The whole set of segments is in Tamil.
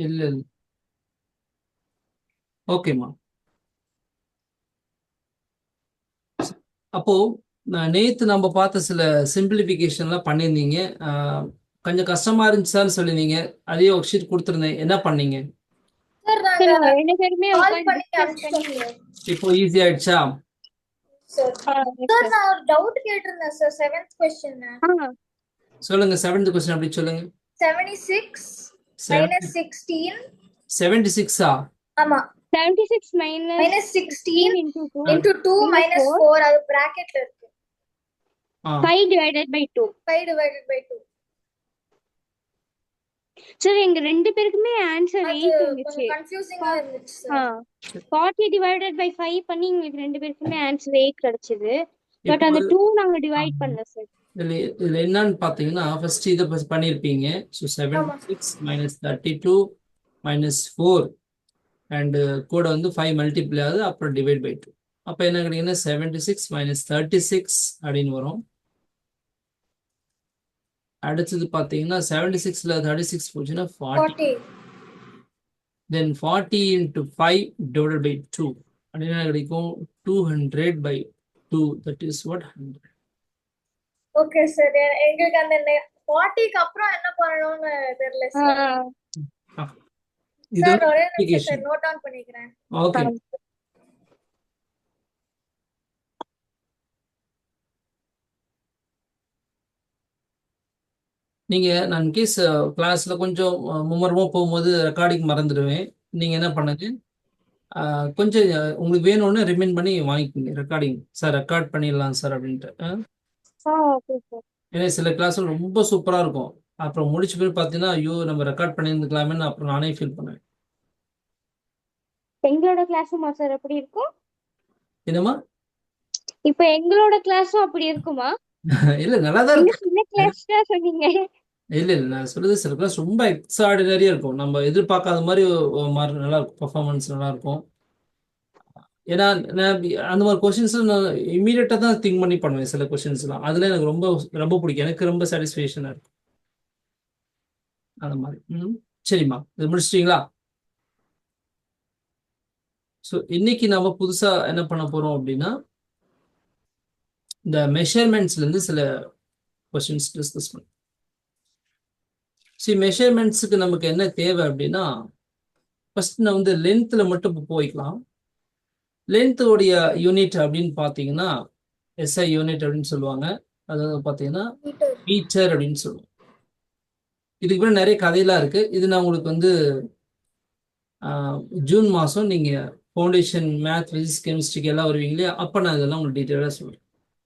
இல்ல இல்ல. ஓகேம்மா. அப்போ நேத்து நம்ம பார்த்த சில சிம்பிளிஃபிகேஷன்லாம் பண்ணியிருந்தீங்க. கொஞ்சம் கஷ்டமா இருந்துச்சான்னு சொல்லியிருந்தீங்க. அதே ஒர்க் ஷீட் கொடுத்துருந்தேன். என்ன பண்ணீங்க? சார் சார் நாங்க நாங்க 2 பேருமே கால் உட்கார்ந்து பண்ணி டிஸ்கஸ் அனுப்பிச்சிட்டோம் பண்ணி சார். இப்போ ஈஸி ஆயிடுச்சா? Sir yes sir sir. நான் ஒரு டவுட் கேட்டிருந்தேன் சார். 7th கொஸ்டின் சொல்லுங்க. 7th கொஸ்டின் அப்படி சொல்லுங்க. 76 minus 16. 76ஆ? ஆமா 76 minus minus 16 into 2 into 2 minus 4 அது பிராக்கெட்ல இருக்கு. 5 divided by 2. 5 divided by 2. Sir எங்க 2 பேருக்குமே ஆன்சர் அது 8 இருந்துச்சு. கொஞ்சம் கன்ஃபியூசிங்கா இருந்துச்சு சார். 40 divided by 5 பண்ணி எங்களுக்கு 2 பேருக்குமே ஆன்சர் 8 கிடைச்சது. பட் இப்போ அந்த 2 நாங்க டிவைட் பண்ணல சார். இதுல என்னன்னு பாத்தீங்கன்னா ஃபர்ஸ்ட் இதை பண்ணிருப்பீங்க. ஸோ 76 minus 32 minus 4 அண்ட் கூட வந்து 5 மல்டிப்ளை ஆகுது, அப்புறம் டிவைட் பை 2. அப்போ என்ன கிடைக்குன்னா 76 minus 36 அப்படின்னு வரும். அடுத்தது பார்த்தீங்கன்னா 76ல 36 போச்சுன்னா 40. தென் 40 into 5 divided by 2 அப்படின்னு என்ன கிடைக்கும்? 200 by 2. That is what 100. Okay sir. எங்களுக்கு அந்த 40க்கு அப்புறம் என்ன பண்ணணும்னு தெரியல சார். இது சார் ஒரே நிமிஷம் application. சார் நோட் டவுன் பண்ணிக்கிறேன். ஓகே. நீங்க நான் கேஸ் கிளாஸ்ல கொஞ்சம் மும்மரமா போகும்போது ரெக்கார்டிங் மறந்துடுவேன். நீங்க என்ன பண்ணுங்க, கொஞ்சம் உங்களுக்கு வேணும்னு ரிமைண்ட் பண்ணி வாங்கிக்கோங்க. ரெக்கார்டிங் சார் ரெக்கார்ட் பண்ணிடலாம் சார் அப்படின்ட்டு. Okay sir. ஏன்னா சில கிளாஸ்ல ரொம்ப சூப்பரா இருக்கும். அப்புறம் முடிச்ச பிறகு பார்த்தீங்கன்னா ஐயோ நம்ம ரெக்கார்ட் பண்ணியிருந்துக்கலாமேன்னு அப்புறம் நானே ஃபீல் பண்ணுவேன். எங்களோட கிளாஸுமா சார் அப்படி இருக்கும்? என்னம்மா? இப்போ எங்களோட கிளாஸும் அப்படி இருக்குமா? இல்ல நல்லா தான் நீங்க இருக்கு. சின்ன கிளாஸ் தான் சொன்னீங்க. இல்ல இல்ல நான் சொல்றது சில கிளாஸ் ரொம்ப எக்ஸ்ட்ராடினரியா இருக்கும். நம்ம எதிர்பார்க்காத மாதிரி நல்லா இருக்கும். பர்ஃபார்மன்ஸ் நல்லா இருக்கும். ஏன்னா நான் அந்த மாதிரி கொஸ்டின்ஸ் நான் இமீடியட்டா தான் திங்க் பண்ணி பண்ணுவேன். சில கொஸ்டின்ஸ்லாம் அதுல எனக்கு ரொம்ப ரொம்ப பிடிக்கும். எனக்கு ரொம்ப சாட்டிஸ்ஃபேக்ஷனா இருக்கும் அந்த மாதிரி. சரிம்மா, இது முடிச்சிட்டீங்களா? ஸோ இன்னைக்கு நம்ம புதுசா என்ன பண்ண போறோம் அப்படின்னா, இந்த மெஷர்மெண்ட்ஸ்ல இருந்து சில கொஸ்டின்ஸ் டிஸ்கஸ் பண்ணுவோம். மெஷர்மெண்ட்ஸுக்கு நமக்கு என்ன தேவை அப்படின்னா, ஃபர்ஸ்ட் நான் வந்து லென்த்ல மட்டும் போய்க்கலாம். லென்த்தோடைய யூனிட் அப்படின்னு பார்த்தீங்கன்னா எஸ்ஐ யூனிட் அப்படின்னு சொல்லுவாங்க. அதாவது பார்த்தீங்கன்னா மீட்டர் அப்படின்னு சொல்லுவோம். இதுக்கு மேலே நிறைய கதையெல்லாம் இருக்கு. இது நான் உங்களுக்கு வந்து ஜூன் மாதம் நீங்கள் ஃபவுண்டேஷன் மேத், ஃபிசிக்ஸ், கெமிஸ்ட்ரிக்கு எல்லாம் வருவீங்களே, அப்போ நான் இதெல்லாம் உங்களுக்கு டீட்டெயிலாக சொல்கிறேன்.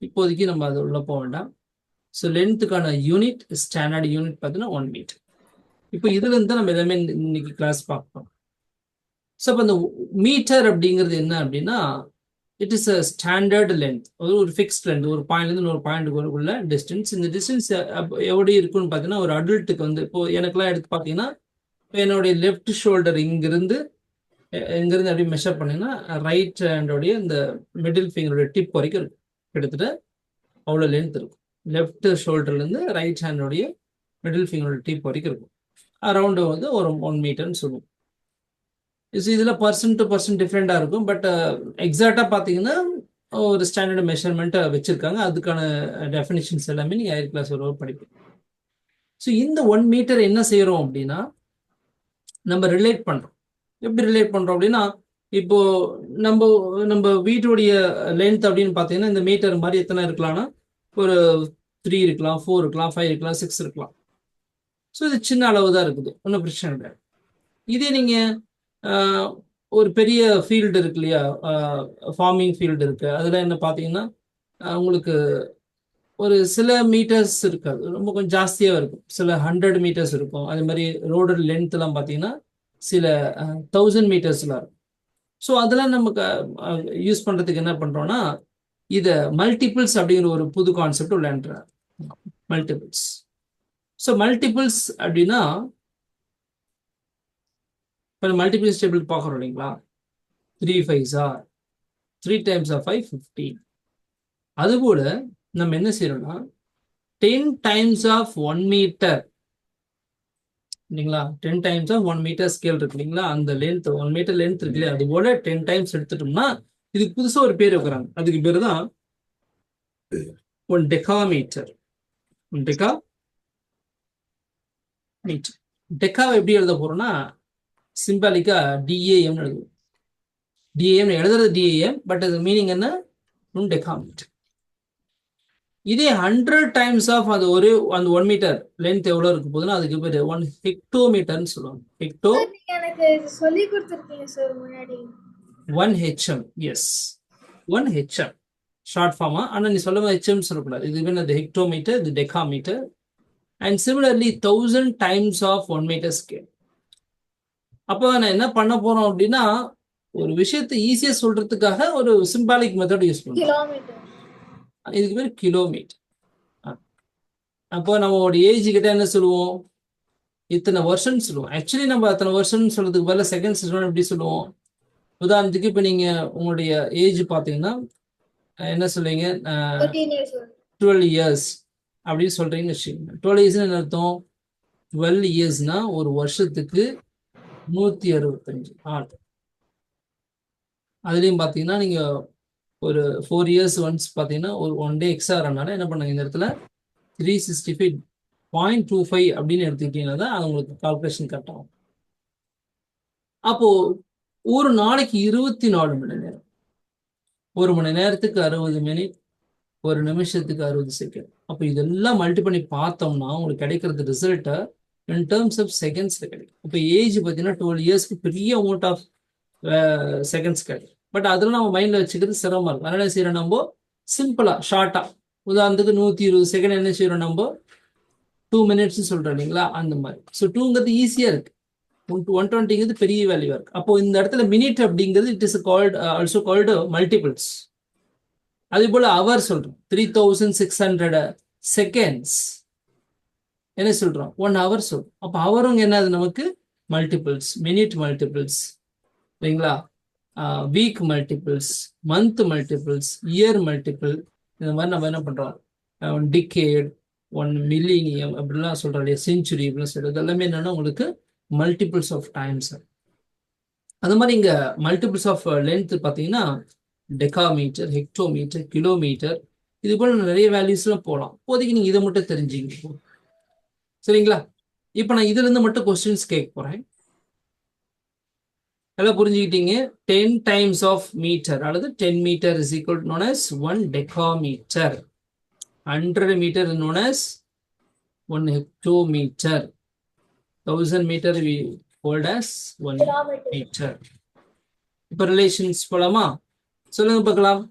இப்போதைக்கு நம்ம அது உள்ள போக வேண்டாம். ஸோ லென்த்துக்கான யூனிட், ஸ்டாண்டர்ட் யூனிட் பார்த்தீங்கன்னா 1 மீட்டர். இப்போ இதுலேருந்து தான் நம்ம எல்லாமே இன்னைக்கு கிளாஸ் பார்ப்போம். ஸோ அப்போ அந்த மீட்டர் அப்படிங்கிறது என்ன அப்படின்னா, it is a standard length. ஒரு ஃபிக்ஸ்ட் லென்த். ஒரு பாயிண்ட்லேருந்து இன்னொரு பாயிண்ட்டுக்கு உள்ள டிஸ்டன்ஸ். இந்த டிஸ்டன்ஸ் எப்படி இருக்குன்னு பார்த்தீங்கன்னா, ஒரு அடல்ட்டுக்கு வந்து இப்போ எனக்குலாம் எடுத்து பார்த்தீங்கன்னா, என்னுடைய லெஃப்ட் ஷோல்டர் இங்கிருந்து அப்படி மெஷர் பண்ணீங்கன்னா ரைட் ஹேண்டோடைய இந்த மிடில் ஃபிங்கருடைய டிப் வரைக்கும் இருக்கும். கிட்டத்தட்ட அவ்வளோ லென்த் இருக்கும். லெஃப்ட் ஷோல்டர்லேருந்து ரைட் ஹேண்டோடைய மிடில் ஃபிங்கரோட டிப் வரைக்கும் இருக்கும். அரௌண்டு வந்து ஒரு 1 மீட்டர்னு சொல்லுவோம். இதில் பர்சன் டு பர்சன் டிஃப்ரெண்டாக இருக்கும். பட் எக்ஸாக்டாக பார்த்தீங்கன்னா ஒரு ஸ்டாண்டர்ட் மெஷர்மெண்ட்டை வச்சுருக்காங்க. அதுக்கான டெஃபினிஷன்ஸ் எல்லாமே நீங்கள் ஹையர் கிளாஸ் ஒரு படிப்பீங்க. ஸோ இந்த 1 மீட்டர் என்ன செய்கிறோம் அப்படின்னா, நம்ம ரிலேட் பண்ணுறோம். எப்படி ரிலேட் பண்ணுறோம் அப்படின்னா, இப்போ நம்ம நம்ம வீட்டுடைய லென்த் அப்படின்னு பார்த்தீங்கன்னா இந்த மீட்டர் மாதிரி எத்தனை இருக்கலாம்னா, ஒரு 3 இருக்கலாம், 4 இருக்கலாம், 5 இருக்கலாம், 6 இருக்கலாம். ஸோ இது சின்ன அளவு தான் இருக்குது, ஒன்றும் பிரச்சனை கிடையாது. இதே நீங்கள் ஒரு பெரிய ஃபீல்டு இருக்கு இல்லையா, ஃபார்மிங் ஃபீல்டு இருக்கு, அதில் என்ன பார்த்தீங்கன்னா உங்களுக்கு ஒரு சில மீட்டர்ஸ் இருக்காது, ரொம்ப கொஞ்சம் ஜாஸ்தியாக இருக்கும். சில 100 மீட்டர்ஸ் இருக்கும். அதே மாதிரி ரோடு லென்த்லாம் பார்த்தீங்கன்னா சில 1000 மீட்டர்ஸ்லாம் இருக்கும். ஸோ அதெல்லாம் நமக்கு யூஸ் பண்ணுறதுக்கு என்ன பண்ணுறோன்னா, இதை மல்டிபிள்ஸ் அப்படிங்கிற ஒரு புது கான்செப்ட் விளையாண்டுறாரு. மல்டிபிள்ஸ். ஸோ மல்டிபிள்ஸ் அப்படின்னா இப்போ மல்டிபிள்ஸ் டேபிள் பார்க்குறோம் இல்லைங்களா, 3 5s 3 times 5 15. அது கூட நம்ம என்ன செய்யறோம்னா 10 times of 1 மீட்டர் இல்லைங்களா? 10 டைம்ஸ் ஆஃப் 1 மீட்டர் ஸ்கேல் இருக்கு இல்லைங்களா? அந்த லென்த் 1 மீட்டர் லென்த் இருக்கு இல்லையா? அது போல 10 டைம்ஸ் எடுத்துட்டோம்னா இதுக்கு புதுசா ஒரு பேர் வைக்கிறாங்க. அதுக்கு பேர் தான் 1 டெகாமீட்டர். 1 deca metre. டெக்காவை எப்படி எழுத போறோம்னா சிம்பாலிக்கா டிஏஎம் எழுதுவோம். டிஏஎம் எழுதுறது டிஏஎம், பட் அது மீனிங் என்ன? 1 டெகாமீட்டர். இதே 100 டைம்ஸ் ஆஃப் அது அந்த 1 மீட்டர் லென்த் எவ்வளவு இருக்கு போதுன்னா அதுக்கு பேர் 1 ஹெக்டோமீட்டர்னு சொல்லுவாங்க. ஹெக்டோ சார் நீங்க எனக்கு இது சொல்லி கொடுத்துருக்கீங்க சார் முன்னாடி. 1 ஹெச்எம். எஸ், 1 ஹெச்எம் ஷார்ட் ஃபார்மா. ஆனா நீ சொல்ல ஹெச்எம் சொல்லக்கூடாது. இது என்ன? ஹெக்டோமீட்டர், இது decametre. And similarly 1000 times of 1 metre scale. அப்போ நான் என்ன பண்ண போறோம் அப்படின்னா ஒரு விஷயத்தை ஈஸியா சொல்றதுக்காக ஒரு சிம்பாலிக் மெத்தட் யூஸ் பண்ணுறோம். கிலோமீட்டர். இதுக்கு பேர் கிலோமீட்டர். அப்போ நம்மளோட ஏஜ் கிட்ட என்ன சொல்லுவோம்? இத்தனை வருஷம் சொல்லுவோம். ஆக்சுவலி நம்ம அத்தனை வருஷம் சொல்றதுக்கு பதிலாக செகண்ட்ஸ் எப்படி சொல்லுவோம்? உதாரணத்துக்கு இப்போ நீங்க உங்களுடைய ஏஜ் பார்த்தீங்கன்னா என்ன சொல்லுவீங்க? 13 years old. 12 இயர்ஸ் அப்படின்னு சொல்றீங்கன்னு வச்சுக்கோங்க. 12 இயர்ஸ் என்ன அர்த்தம்? 12 இயர்ஸ்னா ஒரு வருஷத்துக்கு 165 நாள். அதுலயும் பார்த்தீங்கன்னா நீங்க ஒரு 4 இயர்ஸ் ஒன்ஸ் பார்த்தீங்கன்னா ஒரு 1 டே எக்ஸ்ட்ரா ஆகிறனால என்ன பண்ணுங்க, இந்த இடத்துல 365.25 அப்படின்னு எடுத்துக்கிட்டீங்கன்னா தான் அது உங்களுக்கு கால்குலேஷன் கரெக்ட் ஆகும். அப்போ ஒரு நாளைக்கு 24 மணி நேரம். ஒரு மணி நேரத்துக்கு 60 மினிட், ஒரு நிமிஷத்துக்கு 60 செகண்ட். அப்போ இதெல்லாம் மல்டி பண்ணி பார்த்தோம்னா உங்களுக்கு கிடைக்கிறது ரிசல்ட்டை இன் டேர்ம்ஸ் ஆஃப் செகண்ட்ஸ்ல கிடைக்கும். இப்போ ஏஜ் பார்த்தீங்கன்னா 12 இயர்ஸ்க்கு பெரிய அமௌண்ட் ஆஃப் செகண்ட்ஸ் கிடைக்கும். பட் அதெல்லாம் நம்ம மைண்ட்ல வச்சுக்கிறது சிரமமா இருக்கும். அதனால செய்யறோம் நம்ம சிம்பிளா ஷார்ட்டா. உதாரணத்துக்கு 120 செகண்ட் என்ன செய்யறோம் நம்ம 2 மினிட்ஸ் சொல்றோம் இல்லைங்களா? அந்த மாதிரி. ஸோ 2ங்கிறது ஈஸியா இருக்கு. 120ங்கிறது பெரிய வேல்யூவா இருக்கு. அப்போ இந்த இடத்துல மினிட் அப்படிங்கிறது it is called also called multiples. அதே போல அவர் சொல்றோம் 3600 செகண்ட்ஸ் என்ன சொல்றோம்? 1 hour சொல்றோம். அப்போ அவரும் என்னது நமக்கு மல்டிபிள்ஸ், மினிட் மல்டிபிள்ஸ் இல்லைங்களா? Week multiples, month multiples, year multiple. இந்த மாதிரி நம்ம என்ன பண்றோம்? டிகேட், 1 மில்லினியம் அப்படிலாம் சொல்றோம் இல்லையா? செஞ்சுரி இப்படிலாம் சொல்றது எல்லாமே என்னன்னா உங்களுக்கு மல்டிபிள்ஸ் ஆஃப் டைம்ஸ். அது மாதிரி இங்க மல்டிபிள்ஸ் ஆஃப் லென்த் பார்த்தீங்கன்னா டெகாமீட்டர், ஹெக்டோமீட்டர், கிலோமீட்டர், இது போல நிறைய வேல்யூஸ்லாம் போகலாம். இப்போதைக்கு நீங்க இதை மட்டும் தெரிஞ்சுக்கிங்க. சரிங்களா? இப்போ நான் இதுல இருந்து மட்டும் கொஸ்டின்ஸ் கேட்க போறேன். எல்லாம் புரிஞ்சுக்கிட்டீங்க? 10 டைம்ஸ் ஆஃப் மீட்டர் அல்லது 10 metre is equal to known as 1 decametre. 100 metre is known as 1 hectometre. 1000 metre we hold as 1 metre. இப்போ ரிலேஷன்ஸ் போலாமா? சொல்லுங்க பார்க்கலாம்.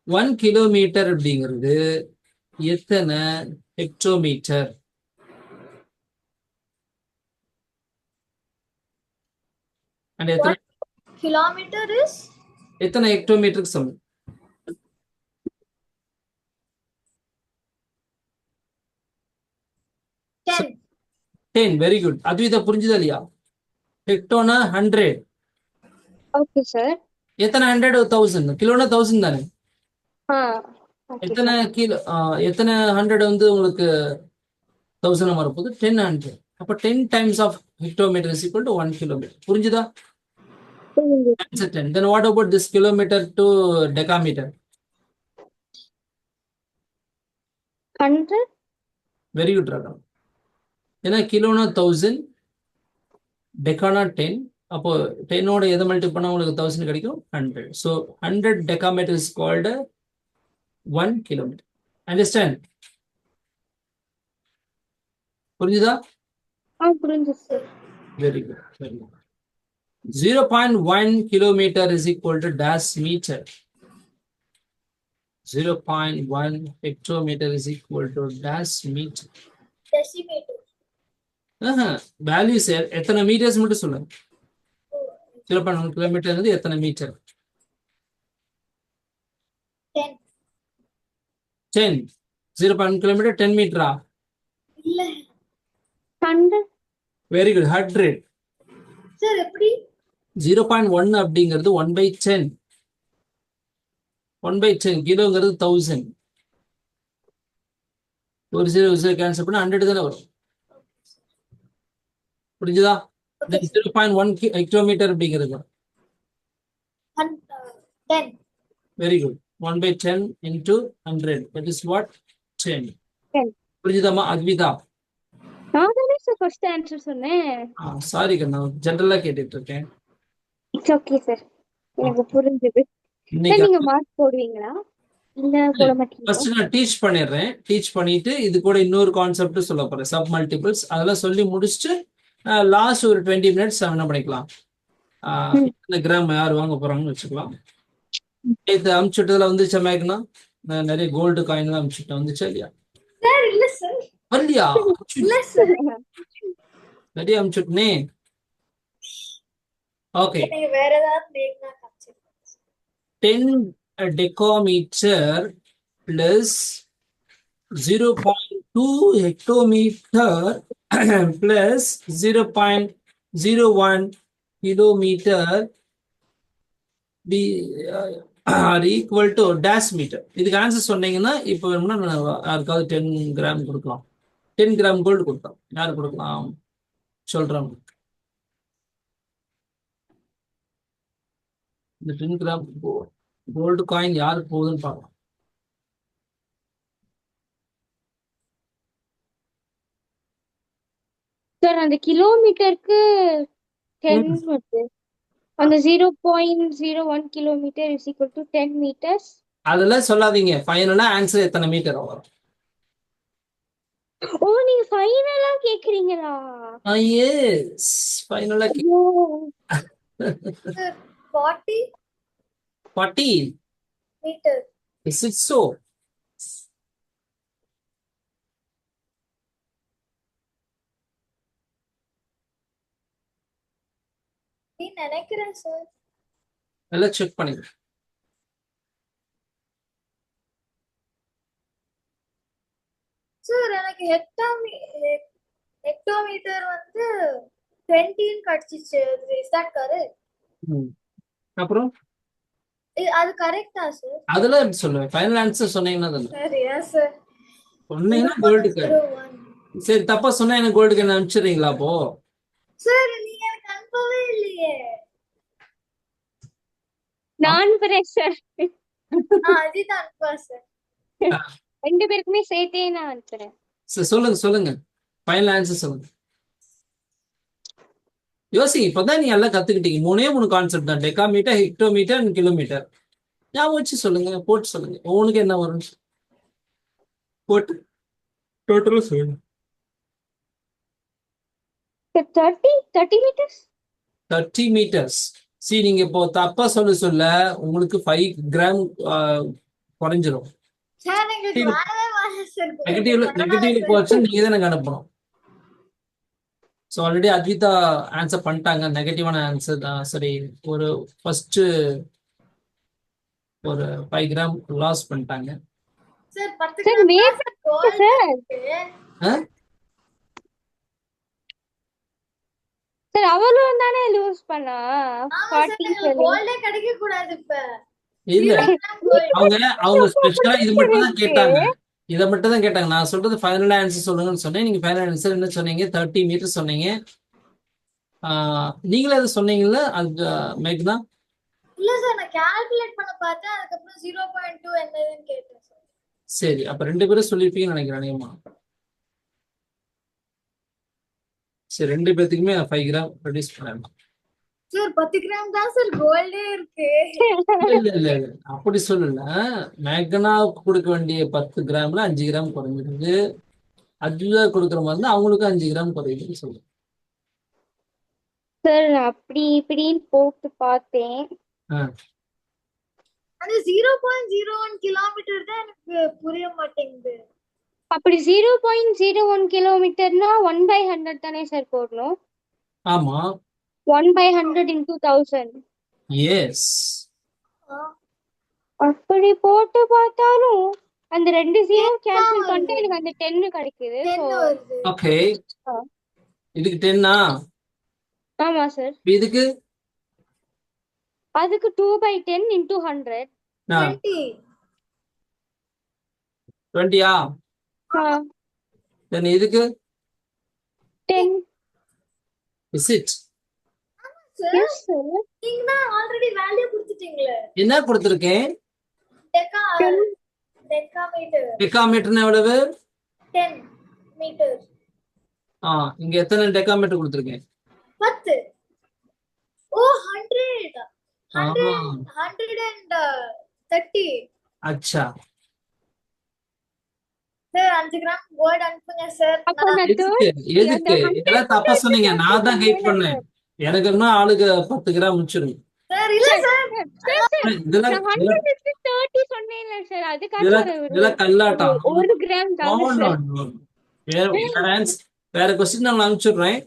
1 கிலோமீட்டர் அப்படிங்கிறது எத்தனை ஹெக்டோமீட்டர்? அண்ட் எத்தனை கிலோமீட்டர் இஸ் எத்தனை ஹெக்டோமீட்டருக்கு சமம்? 10. 10. Very good. அத்விதா புரிஞ்சுதா இல்லையா? ஹெக்டோனா 100. Okay sir. எத்தனை 100? 1000. கிலோனா 1000 தானே? ஆ ஓகே எத்தனை சார். கிலோ எத்தனை 100 வந்து உங்களுக்கு 1000 வரப்போகுது? 10 100. அப்போ 10 times of hectometre is equal to 1 kilometre. புரிஞ்சுதா? புரியுது. Answer 10. Then what about this kilometer to decameter? 100. Very good, Radha. ஏன்னா கிலோனா 1000, டெக்கானா 10. அப்போ 10ஓட எதை மல்டி பண்ணா உங்களுக்கு 1000 கிடைக்கும்? 100. So 100 decameter is called 1 kilometer. Understand? புரிஞ்சுதா? புரிஞ்சு sir. Very good. Very good. 0.1 kilometer is equal to dash meter. 0.1 hectometer is equal to dash meter. Decimetre. Values எத்தனை மீட்டர்ஸ் மட்டும் சொல்லுங்க. 0.1 கிலோமீட்டர் எத்தனை மீட்டர்? 10. 10. 0.1 கிலோமீட்டர் 10 மீட்டரா? இல்ல 100. Very good. 100. சார் எப்படி? 0.1 அப்படிங்கிறது 1/10. 1/10 கிலோங்கிறது 1000. ஒரு 0 கேன்சல் பண்ணா 100 தானே வரும். புரிஞ்சுதா? Okay, sir. 0.1 கிலோமீட்டர் அப்படிங்கிறது. 10. Very good. 1/10 into 100. That is what? 10. 10. புரிஞ்சுதாமா Advitha? நான் தானே சார் ஃபர்ஸ்ட் ஆன்சர் சொன்னேன். சாரி கண்ணா, ஜென்ரலா கேட்டுட்டு இருக்கேன். இட்ஸ் ஓகே சார், எனக்கு புரிஞ்சது. சார் இன்னைக்கு நீங்க மார்க் போடுவீங்களா இல்ல போட மாட்டீங்களா? ஃபர்ஸ்ட் நான் டீச் பண்ணிடுறேன். டீச் பண்ணிட்டு இது கூட இன்னொரு கான்செப்ட் சொல்ல போறேன், சப் மல்டிபிள்ஸ். அதெல்லாம் சொல்லி முடிச்சுட்டு லாஸ்ட் ஒரு 20 மினிட்ஸ் என்ன பண்ணிக்கலாம், இந்த கிராம் யார் வாங்க போறாங்கன்னு வச்சுக்கலாம். இது அமுச்சுட்டதுல வந்துச்சா மேக்னா? நான் நிறைய கோல்டு காயின் தான் அமுச்சுட்டேன், வந்துச்சா இல்லையா? Sir, இல்ல sir. வரலையா? இல்ல sir. நிறைய அமுச்சுட்டனே. ஓகே, நீங்க வேற ஏதாவது மேக்னா காமிச்சிருக்கீங்க. 10 decameter plus 0.2 hectometer plus 0.01 kilometer be are equal to dash meter. இதுக்கு ஆன்சர் சொன்னீங்கன்னா இப்போ வேணும்னா நான் யாருக்காவது 10 கிராம் கொடுக்கலாம். 10 கிராம் கோல்டு கொடுக்கலாம். யார் கொடுக்கலாம் சொல்றாங்க? இந்த 10 கிராம் கோல்டு காயின் யாருக்கு போகுதுன்னு பார்க்கலாம். சார் அந்த கிலோமீட்டருக்கு 10 வருது. அந்த 0.01 kilometre is equal to 10 metres. அதெல்லாம் சொல்லாதீங்க, ஃபைனலா ஆன்சர் எத்தனை மீட்டர் வரும்? ஓ, நீங்க ஃபைனலா கேக்குறீங்களா? எஸ், ஃபைனலா. ஐயோ, Sir, 40 40. meter. Is it so? நீ நினைக்கிறேன் sir. எல்லாம் செக் பண்ணுங்க. Sir, எனக்கு ஹெக்டோமீட்டர் வந்து 20 கிடைச்சிச்சு. Is that correct? அப்புறம் அது கரெக்டா சார்? அதெல்லாம் எப்படி சொல்லுவேன்? ஃபைனல் ஆன்சர் சொன்னீங்கன்னா தானே. சரியா சார்? சொன்னீங்கன்னா கோல்டுக்கு. சரி, தப்பா சொன்னா எனக்கு கோல்டுக்கு என்ன அனுப்பிச்சிடுறீங்களா அப்போ? சார் நீங்க எனக்கு அனுப்பவே இல்லையே. நான் அனுப்புறேன் சார். அஜித் அனுப்பா சார். ரெண்டு பேருக்குமே சேர்த்தே நான் அனுப்புறேன். சரி, சொல்லுங்க ஃபைனல் ஆன்சர் சொல்லுங்க. யோசிங்க, இப்பதான் நீங்க எல்லாம் கத்துக்கிட்டீங்க. 3 கான்செப்ட் தான், டெகாமீட்டர், ஹெக்டோமீட்டர் அண்ட் கிலோமீட்டர். ஞாபகம் வச்சு சொல்லுங்க, போட்டு சொல்லுங்க. ஒவ்வொன்றுக்கு என்ன வரும் போட்டு டோட்டலா சொல்லுங்க. 30 மீட்டர்ஸ். 30 meters. See, நீங்க இப்போ தப்பா சொல்ல உங்களுக்கு 5 கிராம் குறைஞ்சிரும். சார் எங்களுக்கு வரவே வரல சார். நெகட்டிவ்ல போச்சு, நீங்க தான் எனக்கு அனுப்பணும். ஸோ ஆல்ரெடி அத்விதா ஆன்சர் பண்ணிட்டாங்க, நெகட்டிவான ஆன்சர் தான். சரி, ஒரு ஃபர்ஸ்ட் ஒரு 5 கிராம் லாஸ் பண்ணிட்டாங்க. Sir 10 sir gram make sir. Sir அவ்வளவு தானே லூஸ் பண்ணா 40 கோல்டே கிடைக்க கூடாது இப்ப. இல்ல, அவங்க ஸ்பெஷலா இது மட்டும் தான் கேட்டாங்க. இதை மட்டும் தான் கேட்டாங்க. நான் சொல்றது ஃபைனல் ஆன்சர் சொல்லுங்கன்னு சொன்னேன். நீங்க ஃபைனல் ஆன்சர் என்ன சொன்னீங்க? 30 மீட்டர் சொன்னீங்க. நீங்களே அதை சொன்னீங்கல்ல அது மேக்னா? இல்ல சார், நான் கால்குலேட் பண்ண பார்த்தேன். அதுக்கப்புறம் 0.2 என்னதுன்னு கேட்டேன் சார். சரி, அப்ப 2 பேரும் சொல்லிருப்பீங்கன்னு நினைக்கிறேன் அதிகமா. சரி, 2 பேத்துக்குமே 5 கிராம் ரெடியூஸ் பண்ணலாம். சார் 10 கிராம் தான் சார் கோல்டே இருக்கு. இல்ல அப்படி சொல்லல. மேக்னாவுக்கு கொடுக்க வேண்டிய 10 கிராம்ல 5 கிராம் குறைஞ்சிருக்கு. அத்விதா கொடுக்குற மாதிரி இருந்தா அவங்களுக்கு 5 கிராம் குறையுதுன்னு சொல்லுங்க. சார் அப்படி இப்படின்னு போட்டு பார்த்தேன். அந்த 0.01 கிலோமீட்டர் தான் எனக்கு புரிய மாட்டேங்குது. அப்படி 0.01 கிலோமீட்டர்னா 1/100 தானே சார் போடணும்? ஆமா, 1/100 into 1000. எஸ். அப்படி போட்டு பார்த்தாலும் அந்த 2 0 கேன்சல் பண்ணிட்டு எனக்கு அந்த 10 கிடைக்குது. ஓகே, இதுக்கு 10ஆ? ஆமா சார். இதுக்கு அதுக்கு 2/10 into 100. 20ஆ? தென் இதுக்கு 10. Is it? Sir yes sir நீங்க தான் ஆல்ரெடி வேல்யூ கொடுத்துட்டீங்களே. என்ன கொடுத்துருக்கேன்? டெக்கா டெக்காமீட்டர் டெக்காமீட்டர்னா எவ்வளவு? 10 மீட்டர். இங்க எத்தனை டெக்காமீட்டர் கொடுத்துருக்கேன்? 10. ஓ 100 100 ஆ, 130. அச்சா. சார் 5 கிராம் கோல்ட் அனுப்புங்க சார். அப்ப நான் எதுக்கு எதுக்கு அந்த இதெல்லாம் தப்பா சொன்னீங்க? நான் தான் கைட் பண்ணேன். எனக்கு என்ன ஆளுக்கு 10 கிராம் முடிச்சிருங்க. சார் இல்ல சார் இதெல்லாம் நான் 130 சொன்னேன்ல சார் அதுக்காக இதெல்லாம் ஒரு இதெல்லாம் கல்லாட்டம். ஒரு கிராம் No, தாங்க no, சார். no. வேற கொஸ்டின் நான் அனுப்பிச்சுடுறேன்.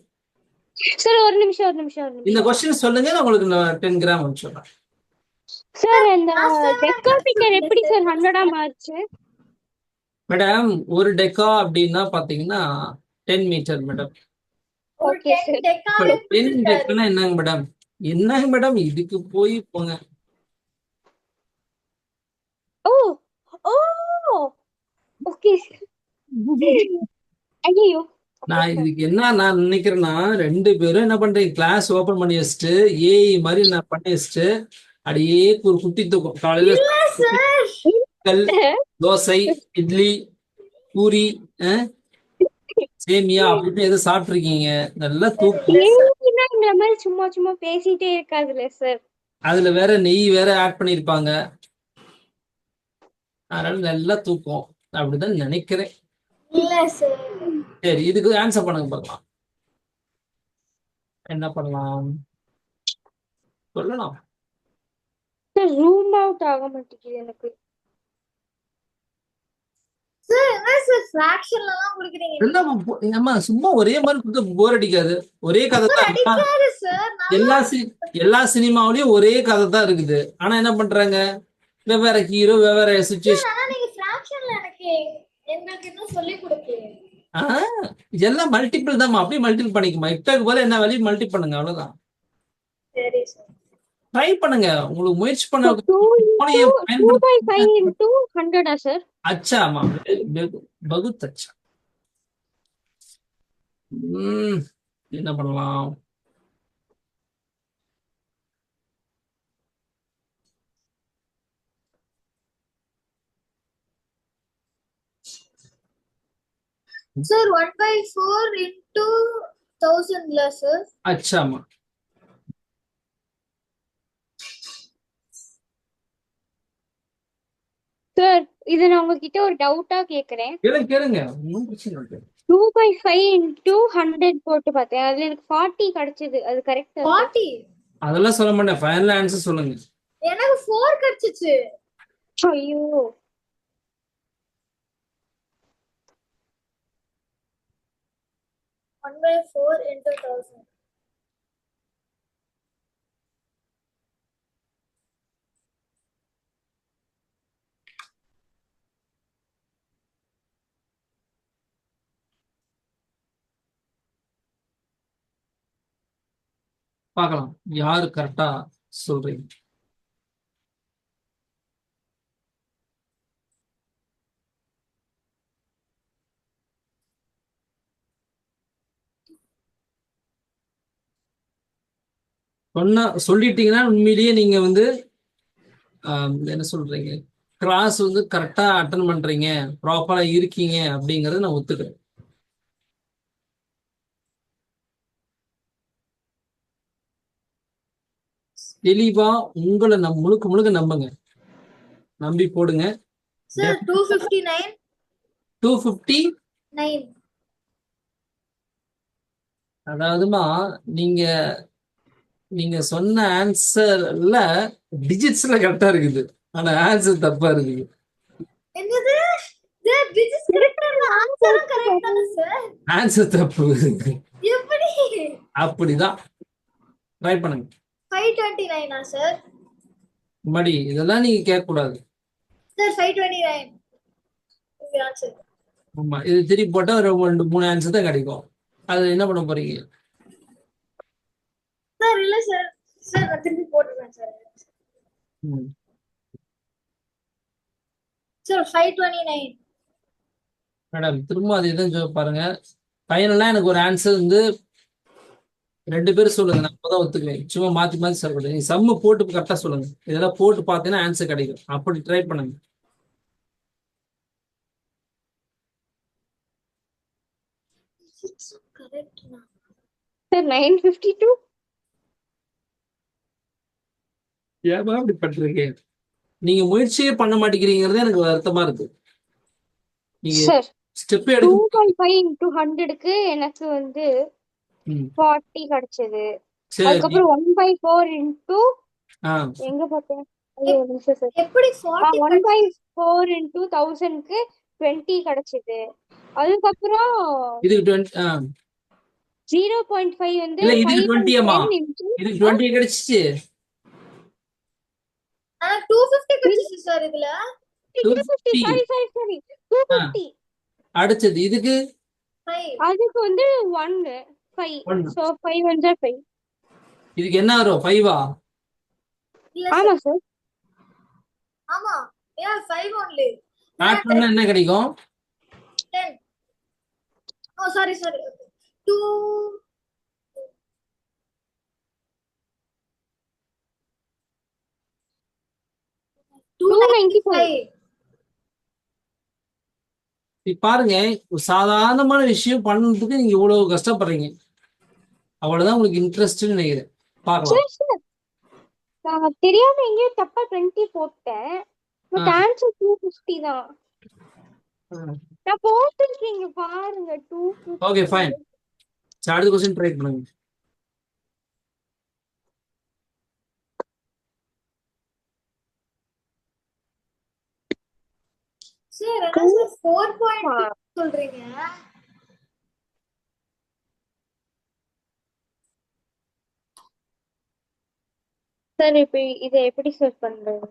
சார் ஒரு நிமிஷம் இந்த கொஸ்டின் சொல்லுங்க, நான் உங்களுக்கு 10 கிராம் அனுப்பிச்சுடுறேன். சார் இந்த டெக்காமீட்டர் எப்படி சார் 100 மாறுச்சு? மேடம், ஒரு டெக்கா அப்படின்னா பாத்தீங்கன்னா 10 மீட்டர் மேடம். ஒரு Okay, 10 sir. டெக்கா 10 டெக்குன்னா என்னங்க மேடம்? என்னங்க மேடம் இதுக்கு போய் போங்க. ஓ ஓ ஓகே ஐயோ நான் இதுக்கு என்ன நான் நினைக்கிறேன்னா, 2 பேரும் என்ன பண்றீங்க, கிளாஸ் ஓபன் பண்ணி வச்சுட்டு ஏஐ மாதிரி நான் பண்ணி வச்சுட்டு அப்படியே ஒரு குட்டி தூக்கம். காலையில சார். கல், தோசை, இட்லி, பூரி, சேமியா அப்படின்னு எதுவும் சாப்பிட்டுருக்கீங்க. நல்லா தூக்கம். ஏன்னா இந்த மாதிரி சும்மா சும்மா பேசிட்டே இருக்காதுல்ல சார். அதுல வேற நெய் வேற ஆட் பண்ணிருப்பாங்க. அதனால நல்லா தூக்கம் அப்படிதான் நினைக்கிறேன். இல்ல சார். சரி, இதுக்கு ஆன்சர் பண்ணுங்க பார்க்கலாம். என்ன பண்ணலாம் சொல்லலாம். சார் ரூம் அவுட் ஆக மாட்டேங்குது எனக்கு. சார் என்ன சார் ஃபிராக்ஷன்ல எல்லாம் குடுக்குறீங்க? ஏம்மா சும்மா ஒரே மாதிரி கொடுத்து போர் அடிக்காது. ஒரே கதை தான். அடிக்காது சார். எல்லா சினிமாவிலயும் ஒரே கதை தான் இருக்குது. ஆனா என்ன பண்றாங்க, வெவ்வேறு ஹீரோ வெவ்வேறு சுச்சுவேஷன். ஆனா நீங்க ஃபிராக்ஷன்ல எங்களுக்கு இன்னும் சொல்லி கொடுக்கல. இதெல்லாம் மல்டிபிள் தான். அப்படியே மல்டிபிள் பண்ணிக்குமா. இட்டாக்கு போல என்ன வேலையும் மல்டி பண்ணுங்க, அவ்வளவுதான். சரி சார். ட்ரை பண்ணுங்க. உங்களுக்கு முயற்சி பண்ண 2/5 into 100 சார். अच्छा माँ, बहुत अच्छा. என்ன பண்ணலாம்? சார் 1/4 into 1000 ல சார். अच्छा माँ. சார் இது நான் உங்ககிட்ட ஒரு டவுட்டா கேக்குறேன். கேளுங்க ஒன்றும் பிரச்சனை இல்லை. 2/5 into 100 போட்டு பார்த்தேன். அதுல எனக்கு 40 கிடைச்சது. அது கரெக்டா? 40. அதெல்லாம் சொல்ல மாட்டேன். ஃபைனல் ஆன்சர் சொல்லுங்க. எனக்கு 4 கிடைச்சிச்சு. ஐயோ 1/4 into 1000. பார்க்கலாம் யாரு கரெக்டா சொல்றீங்க. சொல்லிட்டீங்கன்னா உண்மையிலேயே நீங்க வந்து என்ன சொல்றீங்க, கிளாஸ் வந்து கரெக்டா அட்டன் பண்றீங்க, ப்ராப்பரா இருக்கீங்க அப்படிங்கறத நான் ஒத்துக்கிறேன். தெளிவா உங்களை முழுக்க முழுக்க நம்புங்க. நம்பி போடுங்க. சார் 259. 259. அதாவதுமா நீங்க சொன்ன ஆன்சர்ல டிஜிட்ஸ்ல கரெக்டா இருக்குது. ஆனா ஆன்சர் தப்பா இருக்குது. என்னது? சார் டிஜிட்ஸ் கரெக்ட்டா இல்ல, ஆன்சரும் கரெக்ட் தான சார்? ஆன்சர் தப்பு. எப்படி? அப்படிதான். ட்ரை பண்ணுங்க. 529 ஆ சார்? மடி இதெல்லாம் நீங்க கேட்க கூடாது. சார் 529. உங்க ஆன்சர். ஆமா, இது திருப்பி போட்டா ஒரு 2-3 ஆன்சர் தான் கிடைக்கும். அது என்ன பண்ண போறீங்க? சார் இல்ல சார். சார் நான் திருப்பி போட்டுறேன் சார். சார் 529. மேடம் திரும்ப அதே தான் பாருங்க. ஃபைனலா எனக்கு ஒரு ஆன்சர் வந்து 2 பேரும் சொல்லுங்க, நான் அப்பதான் ஒத்துக்குவேன். சும்மா மாத்தி மாத்தி சொல்லக்கூடாது. நீங்க சம்மு போட்டு கரெக்டா சொல்லுங்க. இதெல்லாம் போட்டு பார்த்தீங்கன்னா ஆன்சர் கிடைக்கும். அப்படி ட்ரை பண்ணுங்க. கரெக்ட். சார் 952. ஏமா அப்படி பண்றீங்க? நீங்க முயற்சியே பண்ண மாட்டேங்கிறீங்கிறது எனக்கு வருத்தமா இருக்கு. நீங்க சார் ஸ்டெப் எடுக்க 2.5 into 100க்கு எனக்கு வந்து ம். 40 கிடைச்சது. சரி. அதுக்கப்புறம் 1/4 into ஆ எங்க பார்த்தேன்? ஐயோ ஒரு நிமிஷம் சார். எப்படி 40 1/4 into 1000க்கு 20 கிடைச்சது. அதுக்கப்புறம் இதுக்கு 20 0.5 வந்து இல்ல இதுக்கு 20 அம்மா. 5/10 into இதுக்கு 20 கிடைச்சிச்சு. ஆனா 250 கிடைச்சிச்சு சார் இதுல. 250. 250. sorry 250. அடுத்தது இதுக்கு 5 அதுக்கு வந்து 1 5. 1. so 5 1 5. இதுக்கு என்ன வரும்? 5ஆ? இல்ல ஆமா சார். சார். ஆமா. Yeah, 5 only. ஆட் பண்ணா என்ன கிடைக்கும்? 10. Oh, sorry. 2 295. இப்ப பாருங்க, ஒரு சாதாரணமான விஷயம் பண்ணதுக்கு நீங்க இவ்வளவு கஷ்டப்படுறீங்க. அவ்வளவுதான் உங்களுக்கு இன்ட்ரெஸ்ட்னு நினைக்கிறேன். பார்க்கலாம். சார் சார் நான் தெரியாம எங்கேயோ தப்பா 20 போட்டேன். பட் ஆன்சர் 250 தான். நான் போட்டிருக்கீங்க பாருங்க 250. Okay fine. அடுத்த கொஸ்டின் ட்ரை பண்ணுங்க. சார் என்ன சார் 4.2 சொல்றீங்க? சார் இப்போ இதை எப்படி சார் பண்றது?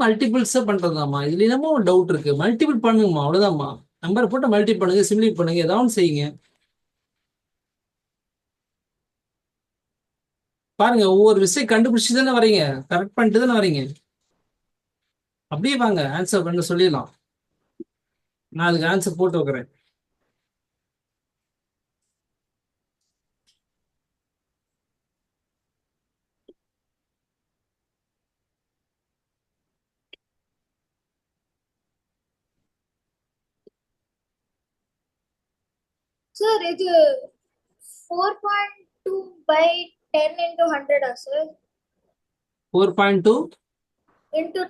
மல்டிபிள்ஸா பண்றதாம்மா. இதுல என்னமோ டவுட் இருக்கு. மல்டிபிள் பண்ணுங்கம்மா, அவ்வளவுதாம்மா. நம்பர் போட்டு மல்டி பண்ணுங்க, சிம்ப்ளி பண்ணுங்க, ஏதாவது செய்யுங்க. பாருங்க, ஒவ்வொரு விஷயம் கண்டுபிடிச்சு தானே வரீங்க. கரெக்ட் பண்ணிட்டு தானே வரீங்க. அப்படியே வாங்க, ஆன்சர் பண்ண சொல்லிடலாம். நான் அதுக்கு ஆன்சர் போட்டு வைக்கிறேன். சார் இது 4.2 by 10 into 100 sir? 4.2 into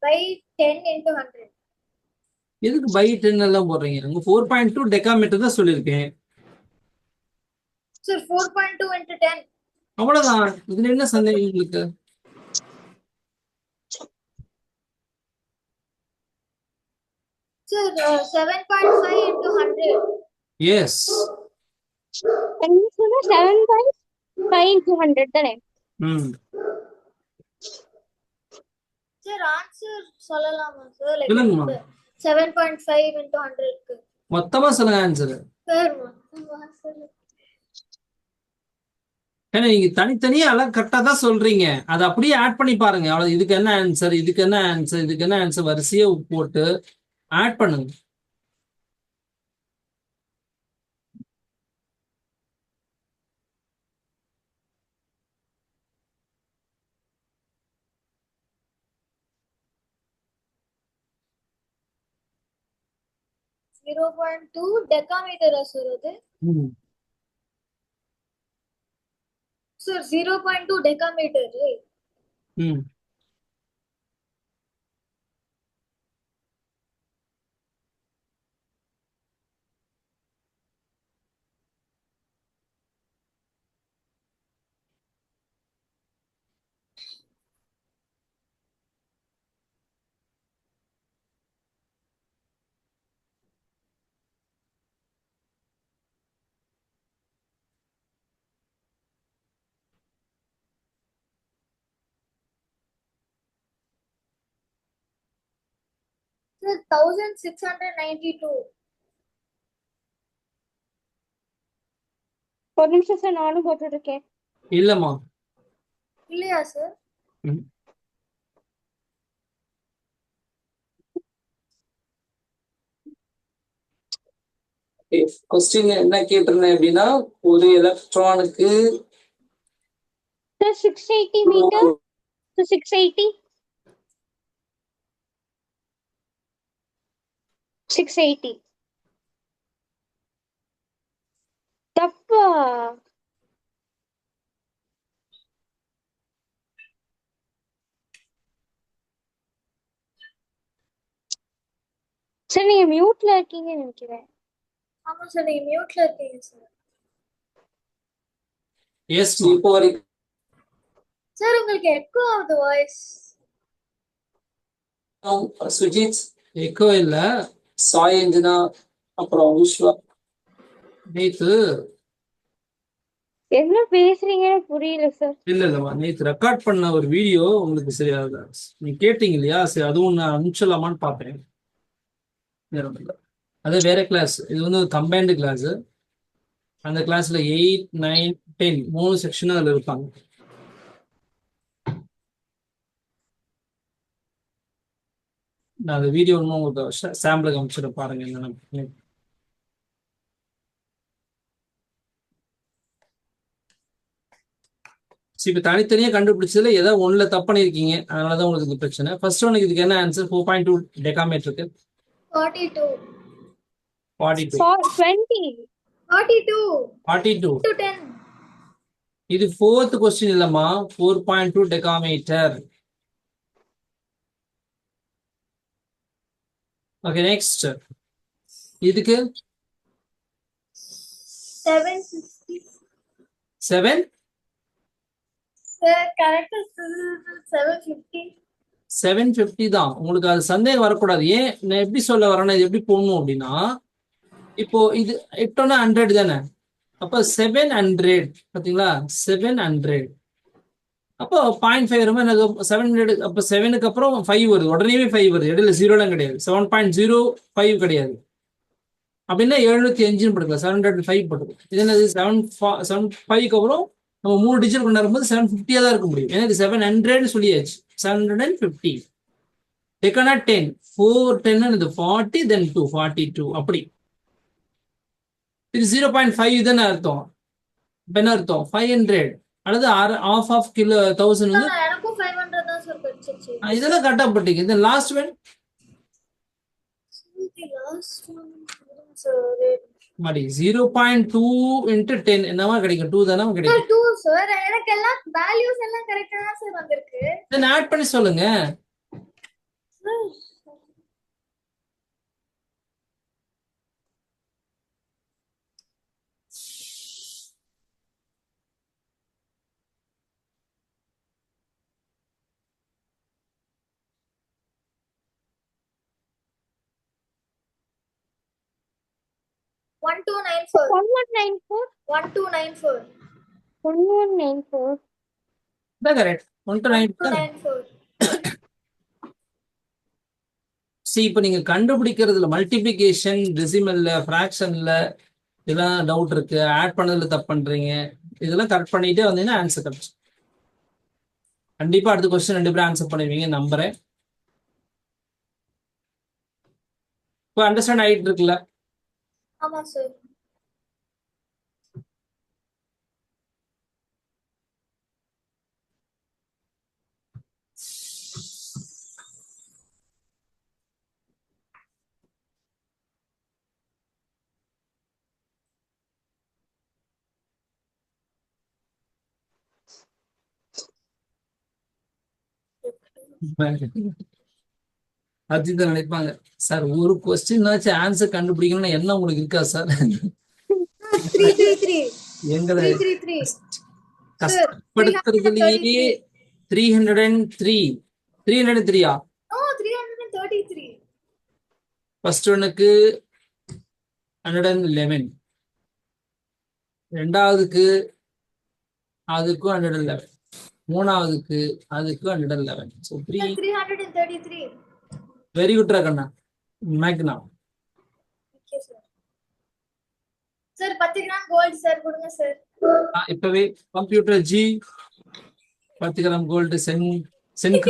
by 10 into 100. எதுக்கு பை 10 எல்லாம் போடுறீங்க? உங்க 4.2 டெக்காமீட்டர் தான் சொல்லியிருக்கேன். Sir 4.2 into 10. அவ்வளவுதான். இதுல என்ன சந்தேகம் உங்களுக்கு? Sir 7.5 into 100. எஸ். என்ன சொன்னா 7/5 into 100 தானே? ம். சார் ஆன்சர் சொல்லலாமா சார்? லைக் சொல்லுங்கம்மா. 7.5 into 100 க்கு மொத்தமா சொல்லுங்க ஆன்சர். சார் ஏன்னா நீங்க தனித்தனியா எல்லாம் கரெக்டா தான் சொல்றீங்க. அதை அப்படியே ஆட் பண்ணி பாருங்க. அவ்வளவு. இதுக்கு என்ன ஆன்சர், இதுக்கு என்ன ஆன்சர், இதுக்கு என்ன ஆன்சர், வரிசையா போட்டு ஆட் பண்ணுங்க. ஜீரோ பாயிண்ட் டூ டெக்காமீட்டரா சார் அது? ம். Sir 0.2 decametre. ம். சார் 1692. ஒரு நிமிஷம் சார் நானும் போட்டுட்டு இருக்கேன். இல்லம்மா. இல்லையா சார்? ம். கொஸ்டின் என்ன கேட்டிருந்தேன் அப்படின்னா, ஒரு எலக்ட்ரானுக்கு Sir, 680 meter. So 680. 680. தப்பா? சரி நீங்க மியூட்ல இருக்கீங்கன்னு நினைக்கிறேன். ஆமா சார், நீங்க மியூட்ல இருக்கீங்க சார். எஸ் இப்போ வரைக்கும் சார் உங்களுக்கு எக்கோ ஆகுது வாய்ஸ். சுஜித் எக்கோ இல்ல, சாய் அஞ்சனா அப்புறம் விஸ்வா நேத்து என்ன பேசுறீங்கன்னு புரியல சார். இல்லம்மா, நேத்து ரெக்கார்ட் பண்ண ஒரு வீடியோ உங்களுக்கு சரியா நீ கேட்டீங்க இல்லையா, சரி அதுவும் நான் அனுப்பிச்சலாமான்னு பார்ப்பேன். வேற ஒண்ணும் இல்ல. அது வேற கிளாஸ், இது வந்து ஒரு கம்பைன்டு கிளாஸ். அந்த கிளாஸ்ல 8, 9, 10 3 செக்ஷன் அதுல இருப்பாங்க. நான் அந்த வீடியோ இன்னும் உங்களுக்கு சாம்பிளுக்கு அனுப்பிச்சிட பாருங்க என்னென்ன. இப்போ தனித்தனியாக கண்டுபிடிச்சதுல ஏதோ ஒன்றுல தப்பு பண்ணியிருக்கீங்க, அதனால தான் உங்களுக்கு இது பிரச்சனை. ஃபர்ஸ்ட் ஒனுக்கு இதுக்கு என்ன ஆன்சர்? 4.2 டெகாமீட்டருக்கு 42. 42. 20. 42. 42. 10. இது 4th கொஸ்டின் இல்லம்மா, 4.2 டெகாமீட்டர். ஓகே, நெக்ஸ்ட் இதுக்கு 750. 7 சார் கரெக்டா 750. 750 தான். உங்களுக்கு அது சந்தேகம் வரக்கூடாது. ஏன் நான் எப்படி சொல்ல வரேன்னா, இது எப்படி போடணும் அப்படின்னா, இப்போ இது 8 100 தானே, அப்போ 700 பார்த்தீங்களா, 700 அப்போ 0.5 வரும்போது எனக்கு 700. அப்போ 7க்கு அப்புறம் 5 வருது, உடனே 5 வருது, இடையில 0லாம் கிடையாது, 7.05 கிடையாது. அப்படின்னா 705 போட்டுக்கலாம், 705 போட்டுக்கலாம். இது என்னது 7.5க்கு அப்புறம் நம்ம 3 டிஜிட் கொண்டு வரும்போது 750 தான் இருக்க முடியும். ஏன்னா இது 700 சொல்லியாச்சு, 750. டெக்கனா 10, 4 10 இது 40, தென் 2 42. அப்படி இது 0.5 தானே அர்த்தம். இப்போ என்ன அர்த்தம்? 500 அல்லது ஆஃப் கிலோ 1000 வந்து எனக்கும் 500 தான் சார் கிடைச்சிச்சு. இதெல்லாம் கரெக்டா போட்டீங்க. இந்த last one last one sir மாடி 0.2 into 10 என்னவா கிடைக்கும்? 2 தானே கிடைக்கும். 2 சார். எனக்கு எல்லாம் வேல்யூஸ் எல்லாம் கரெக்ட்டா தான் சார் வந்திருக்கு. தென் ஆட் பண்ணி சொல்லுங்க. One two nine four. 1194. 1294. 1194. தான் கரெக்ட். 1 to 9 தான். 1294. See, இப்போ நீங்க கண்டுபிடிக்கிறதுல மல்டிபிளிகேஷன், டெசிமல்ல, ஃபிராக்ஷன்ல இதெல்லாம் டவுட் இருக்கு, ஆட் பண்ணதுல தப்பு பண்றீங்க, இதெல்லாம் கரெக்ட் பண்ணிட்டே வந்தீங்கன்னா ஆன்சர் கிடைச்சு. கண்டிப்பா அடுத்த கொஸ்டின் 2 பேரும் ஆன்சர் பண்ணுவீங்க நம்புறேன். இப்போ அண்டர்ஸ்டாண்ட் ஆயிட்டு இருக்குல்ல? ஆமா சார். அஜித் நினைப்பாங்க, சார் ஒரு கொஸ்டின்னாச்சும் ஆன்சர் கண்டுபிடிக்கணும்னு என்ன உங்களுக்கு இருக்கா சார்? 333. எங்களை 333. கஷ்டப்படுத்துறதுலயே 303. 303யா? No, 333. ஃபர்ஸ்ட் ஒன்னுக்கு 111, ரெண்டாவதுக்கு அதுக்கும் 111, மூணாவதுக்கு அதுக்கும் 111. ஸோ 333. வெரி குட் கண்ணா, மேக்னா. Okay sir. Sir 10 gram gold sir கொடுங்க சார். இப்பவே கம்ப்யூட்டர் ஜி 10 கிராம் கோல்டு சென்க்.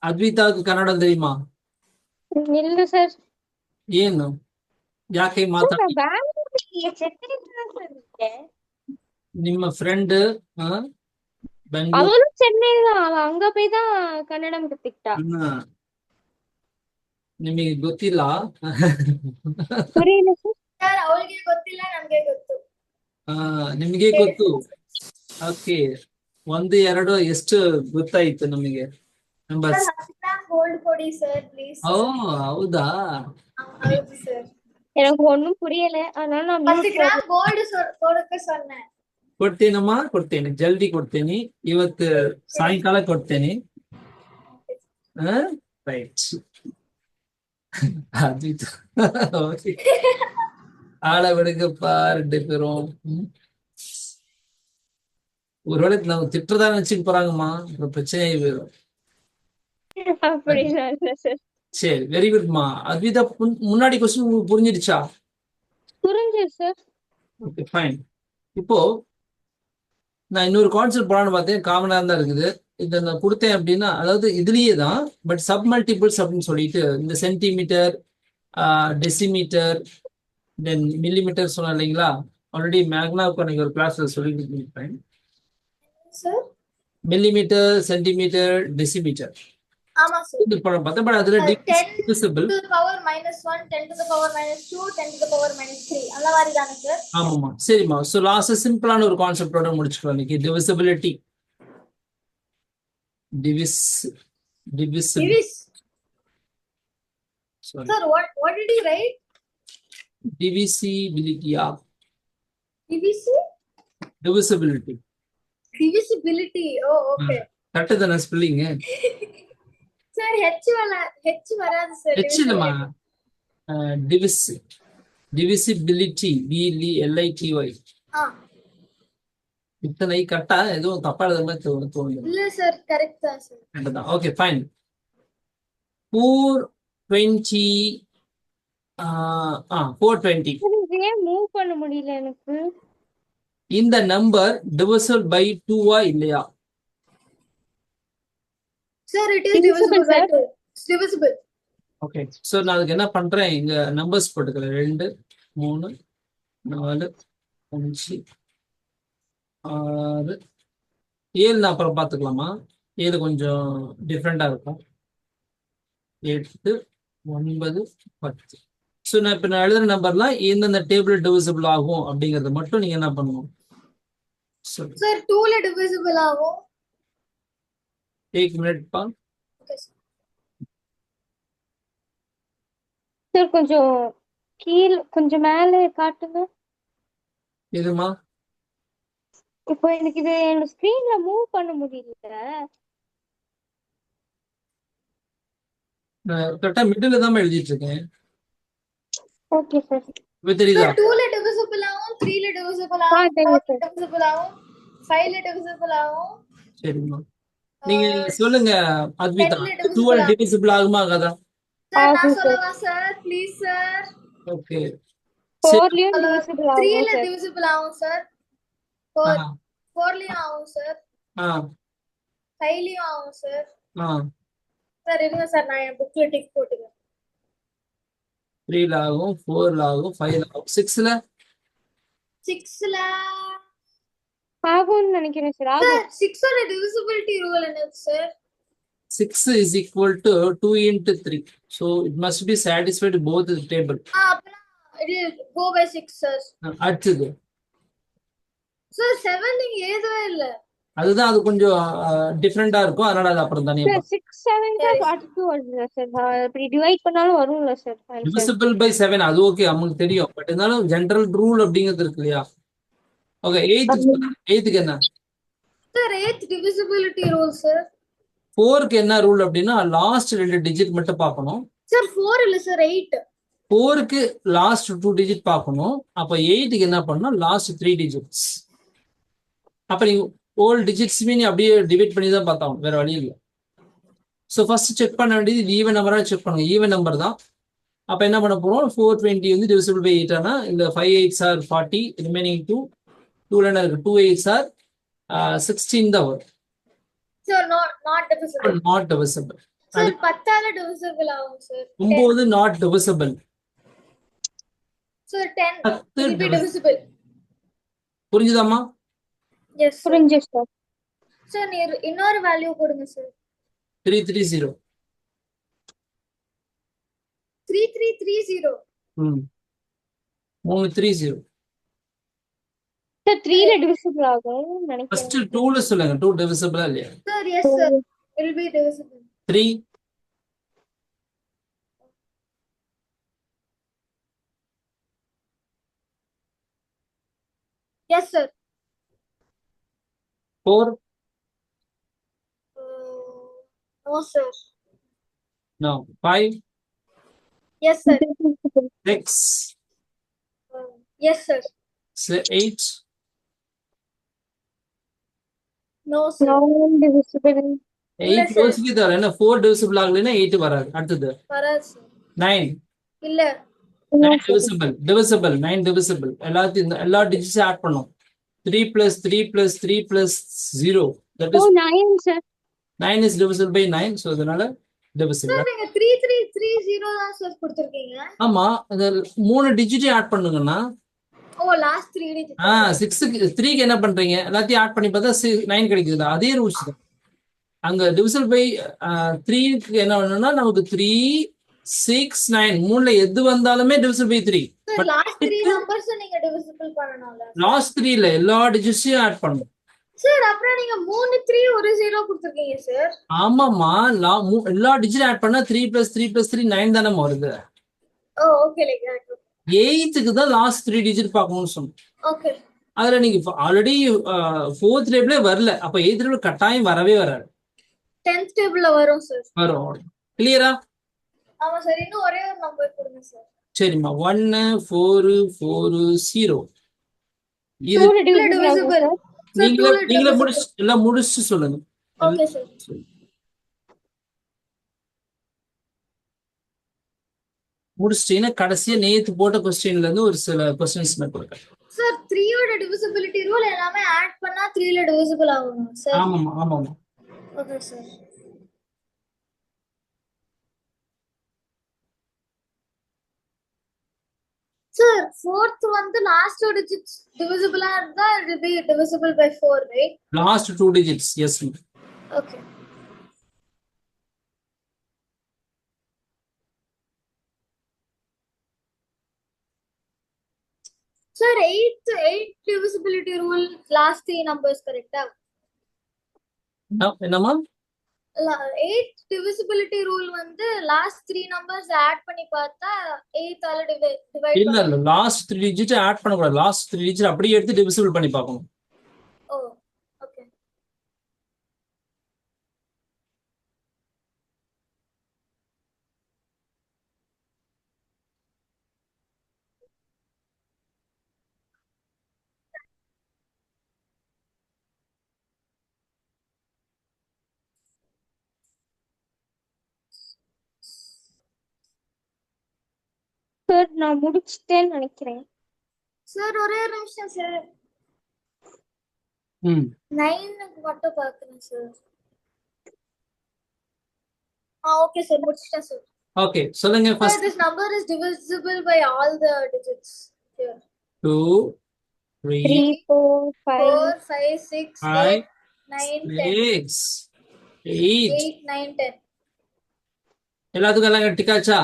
ಅದ್ವಿತಾவுக்கு ಕನ್ನಡ தெரியுமா? ಇಲ್ಲ ಸರ್. ಏನು ಯಾಕೆ ಸರ್ ಮಾತಾಡಿ? ನಾ ಬ್ಯಾಂಗ್ಳೂರಿಗೆ ಚೆನ್ನೈಗೆ ಸರ್ ಇದ್ದೆ. ನಿಮ್ಮ ಫ್ರೆಂಡ್ ಬೆಂಗಳೂರು அவளும் சென்னை தான். அவ அங்க போய் தான் கன்னடம் கத்துக்கிட்டா. ನಿಮಗೆ ಗೊತ್ತಿಲ್ಲ? புரியல சார். ಸರ್ ಅವಳಿಗೆ ಗೊತ್ತಿಲ್ಲ ನಮ್ಗೆ ಗೊತ್ತು. ನಿಮಗೆ ಗೊತ್ತು. ಓಕೆ, 1 2 ಎಷ್ಟು ಗೊತ್ತಾಯ್ತು ನಮಗೆ ನಂಬರ್? ಸರ್ 10 ಗ್ರಾಮ್ ಗೋಲ್ಡ್ ಕೊಡಿ ಸರ್ ಪ್ಲೀಸ್. ಓ ಹೌದಾ? ಹೌದು ಸರ್. எனக்கு ஒண்ணும் புரியல, அதனால நான் 10 mute ಗ್ರಾಮ್ ಗೋಲ್ಡ್ ಕೊಡಕ್ಕೆ சொன்னேன். ಕೊಡ್ತೇನಮ್ಮ, ಕೊಡ್ತೇನೆ, ಜಲ್ದಿ ಕೊಡ್ತೇನೆ. ಇವತ್ತು ಸಾಯಂಕಾಲ ಕೊಡ್ತೇನೆ. ರೈಟ್. அத்விதா ஆளை விடுங்கப்பா 2 பேரும். ஒருவேளை நம்ம திட்டுறதா நினைச்சுட்டு போறாங்கம்மா, அப்புறம் பிரச்சனையே போயிடும். அப்படிலாம் இல்ல சார். சரி, வெரி குட்மா. அத்விதா, முன்னாடி கொஸ்டின் உங்களுக்கு புரிஞ்சிடுச்சா? புரிஞ்சு சார். Okay fine. இப்போ நான் இன்னொரு கான்செப்ட் போலான்னு பார்த்தேன், காமனா தான் இருக்குது. இதை நான் கொடுத்தேன் அப்படின்னா, அதாவது இதுலயே தான் பட் சப் மல்டிபிள்ஸ் அப்படின்னு சொல்லிட்டு இந்த சென்டிமீட்டர், டெசிமீட்டர், தென் மில்லிமீட்டர் சொன்னேன் இல்லைங்களா? ஆல்ரெடி மேக்னாவுக்கு அன்னைக்கு ஒரு கிளாஸ்ல சொல்லிட்டு இருப்பேன். சார் மில்லிமீட்டர், சென்டிமீட்டர், டெசிமீட்டர் ஆமா சார். இது படம் பார்த்தேன். பட் அதுல 10 divisible. to the power -1, 10 to the power -2, 10 to the power -3 அந்த மாதிரி தானே சார்? ஆமாம்மா, சரிம்மா. ஸோ லாஸ்ட் சிம்பிளான ஒரு கான்செப்டோட முடிச்சுக்கலாம் இன்னைக்கு. Divisibility. divisible. Sorry. Sir, what did you write? Divisibility. Divisibility. Divisibility. Divisibility. Oh, okay. Correct தானே ஸ்பெல்லிங்? சார் H வராது சார். H இல்லம்மா, divisibility. VLITY. இத்தனை கரெக்டா? எதுவும் தப்பா எழுதுற மாதிரி தோணுது? இல்ல சார், கரெக்ட் தான் சார். கரெக்ட் தான். Okay fine. 420. 420. ஏன் மூவ் பண்ண முடியல எனக்கு? இந்த நம்பர் divisible by 2 இல்லையா? Sir it is divisible by 2. It's divisible. Okay, so நான் அதுக்கு என்ன பண்றேன், இங்க நம்பர்ஸ் போட்டுக்கிறேன். 2 3 4 5 6 7. நான் அப்புறம் பார்த்துக்கலாமா? 7 கொஞ்சம் டிஃப்ரெண்டா இருக்கும். 8 9 10. ஸோ நான் இப்போ நான் எழுதுற நம்பர்லாம் எந்தெந்த டேபிள் டிவிசிபிள் ஆகும் அப்படிங்கறத மட்டும் நீங்க என்ன பண்ணணும்? சார் 2 ல divisible ஆகும். एक मिनट पा. Okay sir. சார் கொஞ்சம் கீழ கொஞ்சம் மேலே காட்டுங்க. இதுமா இப்போ எனக்கு இது என்னோட ஸ்கிரீன்ல மூவ் பண்ண முடியல. நான் கரெக்டா மிடில் தான் எழுதிட்டு இருக்கேன். Okay sir. இப்போ தெரியுதா? சார் 2 ல divisible ஆகும், 3 ல divisible ஆகும், தெரியும் 4 ல divisible ஆகும், 5 ல divisible ஆகும். சரிம்மா, நீங்க சொல்லுங்க அத்விதா. 10 ல 12 டிவிசிபிள் ஆகுமா ஆகாதா? சார் நான் சொல்லவா சார்? Please sir. ஓகே, 4 லயும் divisible 3 ஆகும் ல சார். divisible ஆகும் சார். 4 லயும் ஆகும் சார். 5 லயும் ஆகும் சார். சார் இருங்க சார், நான் என் புக்ல டிக் போட்டுக்கிறேன். 3 ல ஆகும், 4 ல ஆகும், 5 ல ஆகும், 6 ல 6 ல ஆகும்னு நினைக்கிறேன் சார். ஆகும். சார் 6 ஓட divisibility rule என்னது sir? 6 is equal to 2 into 3. So it must be satisfied both the table. அப்பனா it will go by 6 sir. அடுத்தது சார் 7 நீங்க எழுதவே இல்ல. அதுதான், அது கொஞ்சம் டிஃப்ரெண்டா இருக்கும், அதனால அது அப்புறம் தானே. சார் 6 7 தான் 42 வருது சார். இப்படி டிவைட் பண்ணாலும் வரும்ல சார் ஆன்சர். டிவிசிபிள் பை 7 அது ஓகே, நமக்கு தெரியும். பட் இருந்தாலும் ஜெனரல் ரூல் அப்படிங்கிறது இருக்கு இல்லையா? ஓகே, 8க்கு என்ன? Sir 8th divisibility rule sir. 4க்கு என்ன ரூல் அப்படின்னா லாஸ்ட் 2 டிஜிட் மட்டும் பார்க்கணும். சார் 4 இல்ல சார் 8. 4க்கு லாஸ்ட் 2 டிஜிட் பார்க்கணும். அப்ப 8க்கு என்ன பண்ணணும்? Last 3 digits. அப்ப நீங்க ஓல் டிஜிட்ஸுமே நீ அப்படியே டிவைட் பண்ணி தான் பார்த்தாகும், வேற வழி இல்லை. ஸோ ஃபர்ஸ்ட் செக் பண்ண வேண்டியது ஈவன் நம்பரா செக் பண்ணுங்க. ஈவன் நம்பர் தான். அப்ப என்ன பண்ண போறோம்? 420 வந்து டிவிசிபிள் பை 8 ஆனா இந்த 5 8s are 40, ரிமைனிங் 2 2 இருக்கு. 2 8s are 16 தான் வரும். Sir not divisible. Not divisible. Sir 10ஆல டிவிசிபிள் ஆகும் sir. 9 not divisible. Sir 10 10 will be divisible. புரிஞ்சுதாம்மா? Yes sir. புரிஞ்சு சார். சார் இன்னொரு வேல்யூ கொடுங்க சார். 330. 3330. 330. சார் 3ல டிவிசிபிள் ஆகும் நினைக்கிறேன். ஃபர்ஸ்ட் 2ல சொல்லுங்க. 2 டிவிசிபிளா இல்லையா? Sir yes sir. It will be divisible. 3. Yes sir. 4. No sir. No. 5. Yes sir. 6. Yes sir. 8. No sir. நான் டிவிசிபிள். 8 யோசிக்க தவிர என்ன 4 டிவிசிபிள் ஆகலைன்னா 8 வராது. அடுத்தது வராது sir. 9. இல்ல 9 divisible 9 divisible. எல்லாத்தையும் எல்லா டிஜிட்ஸையும் ஆட் பண்ணோம். 3 plus 3 plus 3 plus 0, that is 9 sir. 9 is divisible by 9, so அதனால divisible. சார் நீங்க 3330 தான் சார் கொடுத்திருக்கீங்க. ஆமா, அந்த 3 டிஜிட்டையும் ஆட் பண்ணுங்கன்னா ஓ லாஸ்ட் 3 digit. 6க்கு 3க்கு என்ன பண்றீங்க, எல்லாத்தையும் ஆட் பண்ணி பார்த்தா 9 கிடைக்குது. அதே ரூல்ஸ் தான் அங்க. divisible by 3க்கு என்ன பண்ணணும்னா நமக்கு 3 6 9 மூணுல எது வந்தாலுமே divisible by 3. Sir last 3 numbers நீங்க divisible பண்ணனும்ல. லாஸ்ட் 3ல எல்லா டிஜிட்ஸையும் ஆட் பண்ணணும். சார் அப்புறம் நீங்க 3 3 ஒரு 0 கொடுத்திருக்கீங்க சார். ஆமாமா, எல்லா டிஜிட் ஆட் பண்ணா 3 plus 3 plus 3 9 தானே வருது. ஓ ஓகே லைக் தட். 8க்கு தான் லாஸ்ட் 3 டிஜிட் பார்க்கணும்னு சொன்னோம். ஓகே. அதுல நீங்க ஆல்ரெடி 4th டேபிளே வரல, அப்ப 8th டேபிள் கட்டாயம் வரவே வராது. 10th டேபிள்ல வரும் சார். வரும். கிளியரா? ஆமா சார். இன்னும் ஒரே ஒரு நம்பர் கொடுங்க சார். சரிம்மா. 1 4 4 0. இது 2ல டிவிசிபிள். நீங்களே எல்லாம் முடிச்சு சொல்லுங்க. Okay sir. முடிச்சிட்டீங்கன்னா கடைசியா நேத்து போட்ட கொஸ்டின்ல இருந்து ஒரு சில கொஸ்டின்ஸ் நான் கொடுக்குறேன். சார் 3 ஓட டிவிசிபிலிட்டி ரூல் எல்லாமே ஆட் பண்ணா 3ல டிவிசிபிள் ஆகும் சார். ஆமாமா. Okay sir. சார் 4th வந்து லாஸ்ட் 2 digits divisible இருந்தா it will be divisible by 4, right? Last 2 digits, yes. Okay. Sir, 8 divisibility rule last 3 numbers correct? என்னம்மா? 8 divisibility rule வந்து last 3 numbers ஆட் பண்ணி பார்த்தா 8 ஆல டிவைட் இல்ல லாஸ்ட் 3 டிஜிட் ஆட் பண்ண கூடாது. லாஸ்ட் 3 டிஜிட் அப்படியே எடுத்து டிவிசிபிள் பண்ணி பார்க்கணும். ஓ ஓகே. சார் நான் முடிச்சிட்டேன்னு நினைக்கிறேன். சார் ஒரே ஒரு நிமிஷம் சார். 9க்கு மட்டும் பார்க்கணும் சார். ஓகே சார் முடிச்சிட்டேன் சார். ஓகே சொல்லுங்க. Sir, first this number is divisible by all the digits here. 2 3 3 4 5 4 5 6 5 8 9 10 6 8. 8 9 10. எல்லாத்துக்கும் எல்லாம் டிக்காச்சா?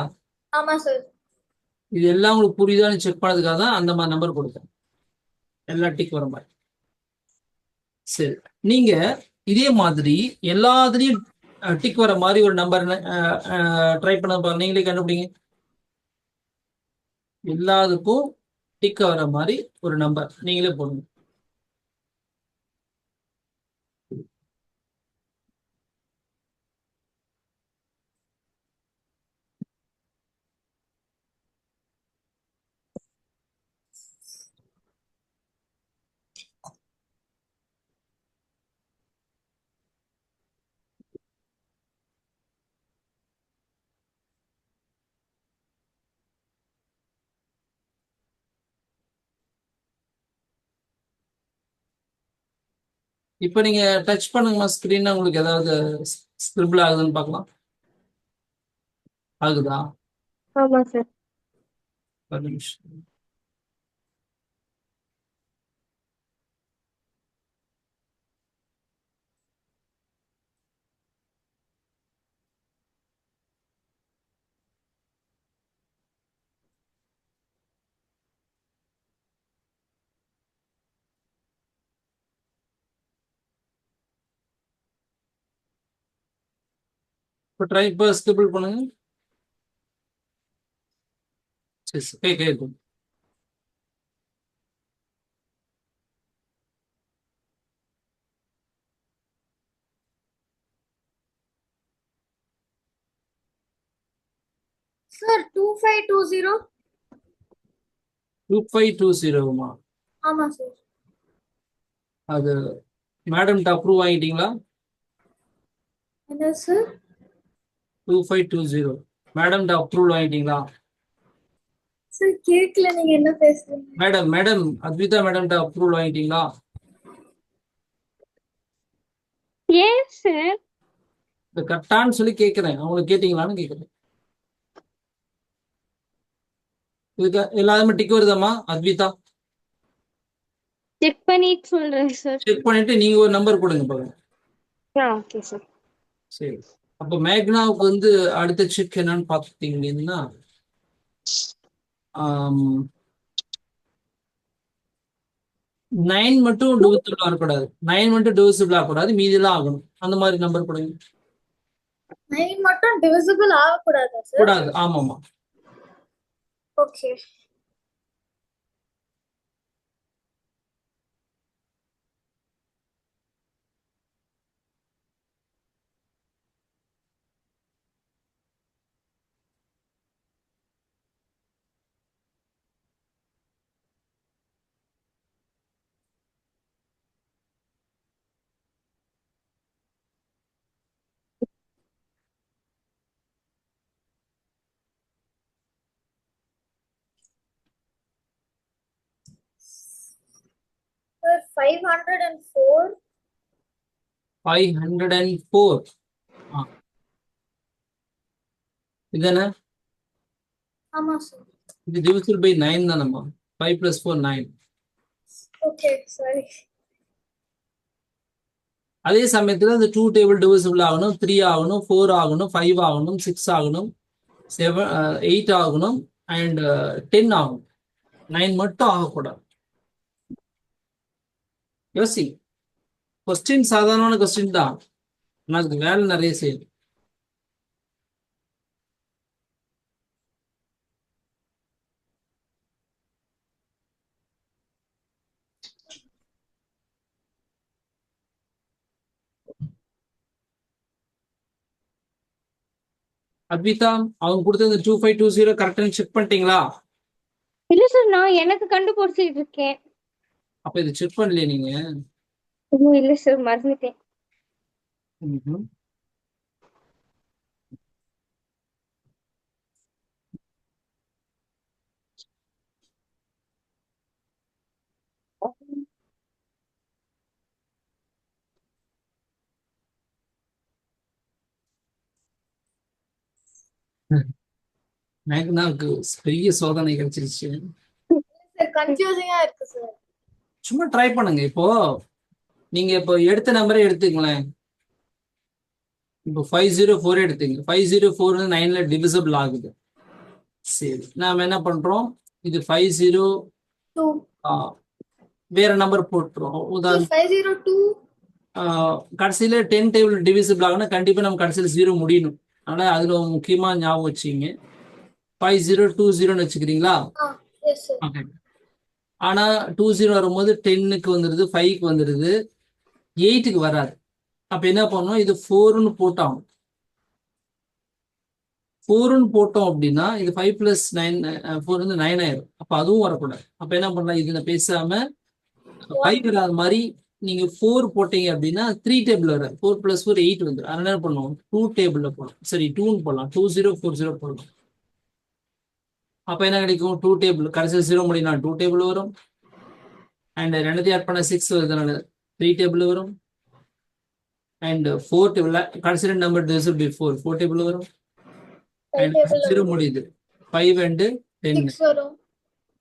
ஆமா சார். இது எல்லாம் உங்களுக்கு புரியுதான்னு செக் பண்ணதுக்காக தான் அந்த மாதிரி நம்பர் கொடுத்தேன். எல்லா டிக் வர மாதிரி. சரி, நீங்க இதே மாதிரி எல்லாத்துலயும் டிக் வர மாதிரி ஒரு நம்பர் ட்ரை பண்ண பாருங்க. நீங்களே கண்டுபிடிங்க. எல்லாத்துக்கும் டிக் வர மாதிரி ஒரு நம்பர் நீங்களே போடுங்க. இப்போ நீங்க டச் பண்ணுங்கம்மா ஸ்கிரீன், உங்களுக்கு ஏதாவது ஸ்கிரிபிள் ஆகுதுன்னு பார்க்கலாம். ஆகுதா? ஆமா சார். ஒரு நிமிஷம். இப்போ ஸ்கிரிபிள் பண்ணுங்க. சரி கேட்கும். சார் 2520. 2520மா? ஆமா சார். அது மேடம்கிட்ட அப்ரூவ் வாங்கிட்டீங்களா? என்ன சார்? 2520 மேடம்கிட்ட அப்ரூவல் வாங்கிட்டீங்களா? சார் கேட்கல, நீங்க என்ன பேசுறீங்க? மேடம் அத்விதா மேடம்கிட்ட அப்ரூவல் வாங்கிட்டீங்களா? ஏன் சார்? இந்த கரெக்டான்னு சொல்லி கேட்கிறேன், அவங்களுக்கு கேட்டீங்களான்னு கேட்கிறேன். இதுக்கு எல்லாருமே டிக் வருதாம்மா அத்விதா? செக் பண்ணிட்டு சொல்றேன் சார். செக் பண்ணிட்டு நீங்க ஒரு நம்பர் கொடுங்க பாருங்க. Okay sir. சரி, அப்போ மேக்னாவுக்கு வந்து அடுத்த செக் என்னன்னு பார்த்துட்டீங்கன்னா 9 மட்டும் டிவிசிபிள் ஆகக்கூடாது. 9 மட்டும் டிவிசிபிள் ஆகக்கூடாது, மீதிலாம் ஆகணும். அந்த மாதிரி நம்பர் கொடுங்க. 9 மட்டும் டிவிசிபிள் ஆகக்கூடாதா சார்? கூடாது, ஆமாமா. ஓகே. சார் 504. 504. இதுதானே? ஆமா சார். இது டிவிசிபிள் பை 9 தானம்மா. 5 + 4 9. Okay sorry. அதே சமயத்துல இந்த 2 டேபிள் டிவிசிபிள் ஆகணும், 3 ஆகணும், 4 ஆகணும், 5 ஆகணும், 6 ஆகணும், 7 8 ஆகணும் அண்ட் 10 ஆகணும். 9 மட்டும் ஆகக்கூடாது. யோசி, கொஸ்டின் சாதாரணமான கொஸ்டின் தான், ஆனால் அதுக்கு வேலை நிறைய செய்யும். அத்விதா, அவங்க கொடுத்த இந்த 2520 கரெக்டாக செக் பண்ணிட்டீங்களா? இல்ல சார், நான் எனக்கு கண்டுபிடிச்சிட்டு இருக்கேன். அப்ப இது செக் பண்ணலையே நீங்க? இல்ல சார், மறந்துட்டேன். ம்ஹும். மேக்னாவுக்கு பெரிய சோதனை கிடைச்சிருச்சு. சார் கன்ஃபியூசிங்கா இருக்கு சார். சும்மா ட்ரை பண்ணுங்க. நீங்க எடுத்த நம்பரே எடுத்துங்களேன். இப்போ 504 எடுத்துங்க. 504 9ல டிவிசிபிள் ஆகுது. சரி, நாம என்ன பண்றோம், இது 502 வேற நம்பர் போட்டுரும். உதாரணம் 502. கடைசியில 10 டேபிள் டிவிசிபிள் ஆகுனா கண்டிப்பா நம்ம கடைசியில் 0 முடியணும். அதனால அதுல முக்கியமா ஞாபகம் வச்சுங்க. 5020 வச்சுக்கிறீங்களா? Yes sir. ஓகே. ஆனா 20 வரும்போது 10க்கு வந்துடுது, 5க்கு வந்துடுது, 8க்கு வராது. அப்ப என்ன பண்ணணும், இது 4ன்னு போட்டோம். 4ன்னு போட்டோம் அப்படின்னா இது 5 + 9 4 வந்து 9 ஆயிரும். அப்ப அதுவும் வரக்கூடாது. அப்ப என்ன பண்ணலாம், இதுல பேசாம 5 வராத மாதிரி நீங்க 4 போட்டீங்க அப்படின்னா 3 டேபிள் வர 4 + 4 8 வந்துடும். அதனால என்ன பண்ணுவோம், 2 டேபிள்ல போடலாம். சரி, 2ன்னு போடலாம், 2040 போடலாம். அப்ப என்ன கிடைக்கும், 2 டேபிள் கடைசியில் 0 முடினா 2 டேபிள் வரும். அண்ட் ரெண்டுத்தையும் ஆட் பண்ண 6 வருதுனால 3 டேபிள் வரும். அண்ட் 4 டேபிள் கடைசியில் நம்பர் டிவிசிபிள் பை 4 டேபிள் வரும். and table 0 முடியுது 5 and 10 6 வரும்.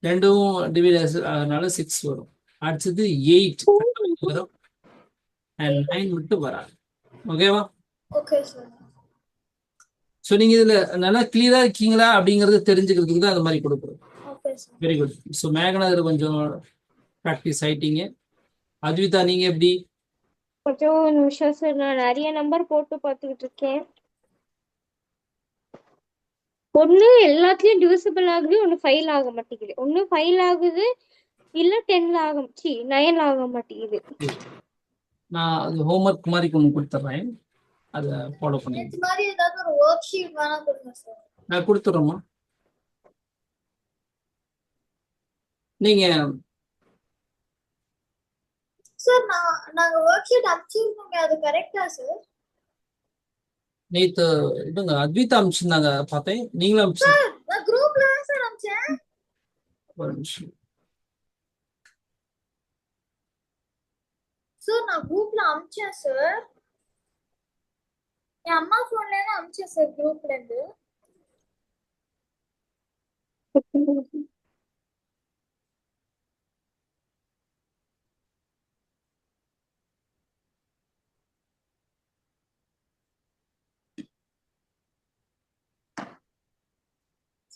ரெண்டும் டிவைட் அதனால 6 வரும். அடுத்தது 8 வரும் and 9 மட்டும் வராது. ஓகேவா? Okay sir. ஸோ நீங்க இதுல நல்லா கிளியரா இருக்கீங்களா அப்படிங்கறத தெரிஞ்சுக்கிறதுக்கு தான் அந்த மாதிரி கொடுக்குறோம். Okay sir. Very good. So மேகனா இதுல கொஞ்சம் ப்ராக்டிஸ் ஆயிட்டீங்க. அத்விதா நீங்க எப்படி? கொஞ்சம் ஒரு நிமிஷம் சார், நான் நிறைய நம்பர் போட்டு பார்த்துக்கிட்டு இருக்கேன். ஒண்ணு எல்லாத்துலயும் டிவிசிபிள் ஆகுது, ஒண்ணு 5 ஆக மாட்டேங்குது. ஒண்ணு 5 ஆகுது, இல்ல 10 ஆக 9 ஆக மாட்டேங்குது. நான் அது ஹோம்ஒர்க் மாதிரி ஒன்று கொடுத்துட்றேன், அதை ஃபாலோ பண்ணி இந்த மாதிரி ஏதாவது ஒரு ஒர்க் ஷீட் வேணா கொடுங்க சார். நான் கொடுத்துட்றேம்மா. நீங்க சார் நாங்க ஒர்க் ஷீட் அனுப்பிச்சிருக்கோங்க, அது கரெக்டா சார்? நேத்து இதுங்க அத்விதா அனுப்பிச்சிருந்தாங்க பார்த்தேன், நீங்களும் அனுப்பிச்சு. சார் நான் குரூப்ல தான் சார் அனுப்பிச்சேன். ஒரு நிமிஷம். சார் நான் குரூப்ல அனுப்பிச்சேன் சார். என் அம்மா போன்ல இருந்து அனுப்பிச்சேன் சார், குரூப்ல இருந்து.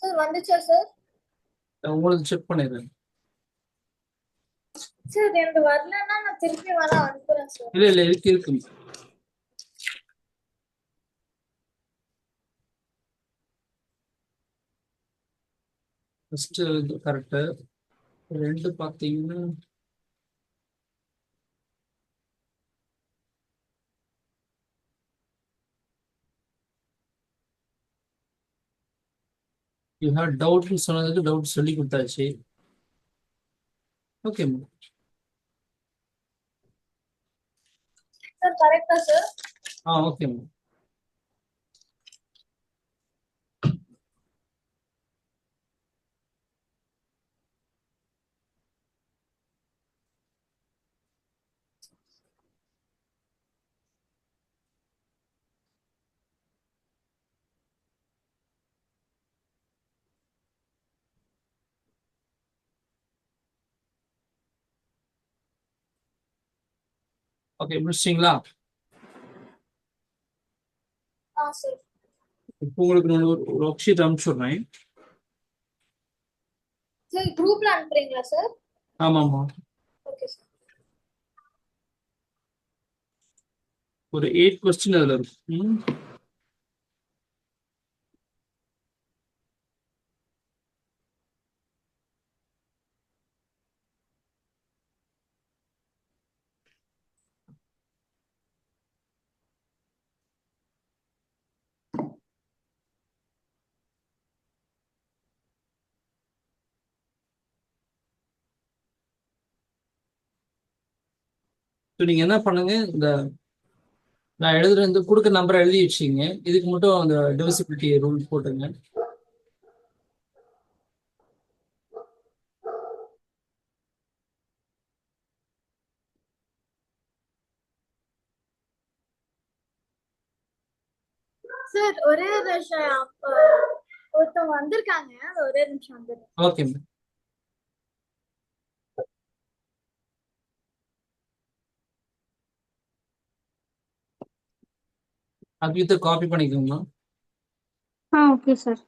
சார் வந்துச்சா சார்? உங்களுக்கு செக் பண்ணிடுறேன். சார் எனக்கு வரலன்னா நான் திருப்பி வேணா அனுப்புறேன் சார். இல்ல இல்ல இருக்கு இருக்கு. First correct. ரெண்டு பார்த்தீங்கன்னா யூ ஹேவ் டவுட்னு சொன்னதுக்கு டவுட் சொல்லி கொடுத்தாச்சு. ஓகே சார் கரெக்டா சார்? Okay ma'am. ஓகே முடிச்சிட்டீங்களா? சார். இப்போ உங்களுக்கு நான் ஒரு ஒர்க் ஷீட் அனுப்பிச்சுடுறேன். சார் குரூப்ல அனுப்புறீங்களா சார்? ஆமாம்மா. Okay sir. ஒரு 8 கொஸ்டின் அதில் இருக்கும். நீங்க என்ன பண்ணுங்க, இந்த நான் எழுதுறது கொடுக்க நம்பரை எழுதி வச்சுங்க. இதுக்கு மட்டும் அந்த டிவிசிபிலிட்டி ரூல் போட்டுங்க. சார் ஒரே நிமிஷம், ஒருத்தவங்க வந்திருக்காங்க, ஒரே நிமிஷம் வந்துருங்க. Okay ma'am. அத்விதா காப்பி பண்ணிக்கோங்க. Okay sir.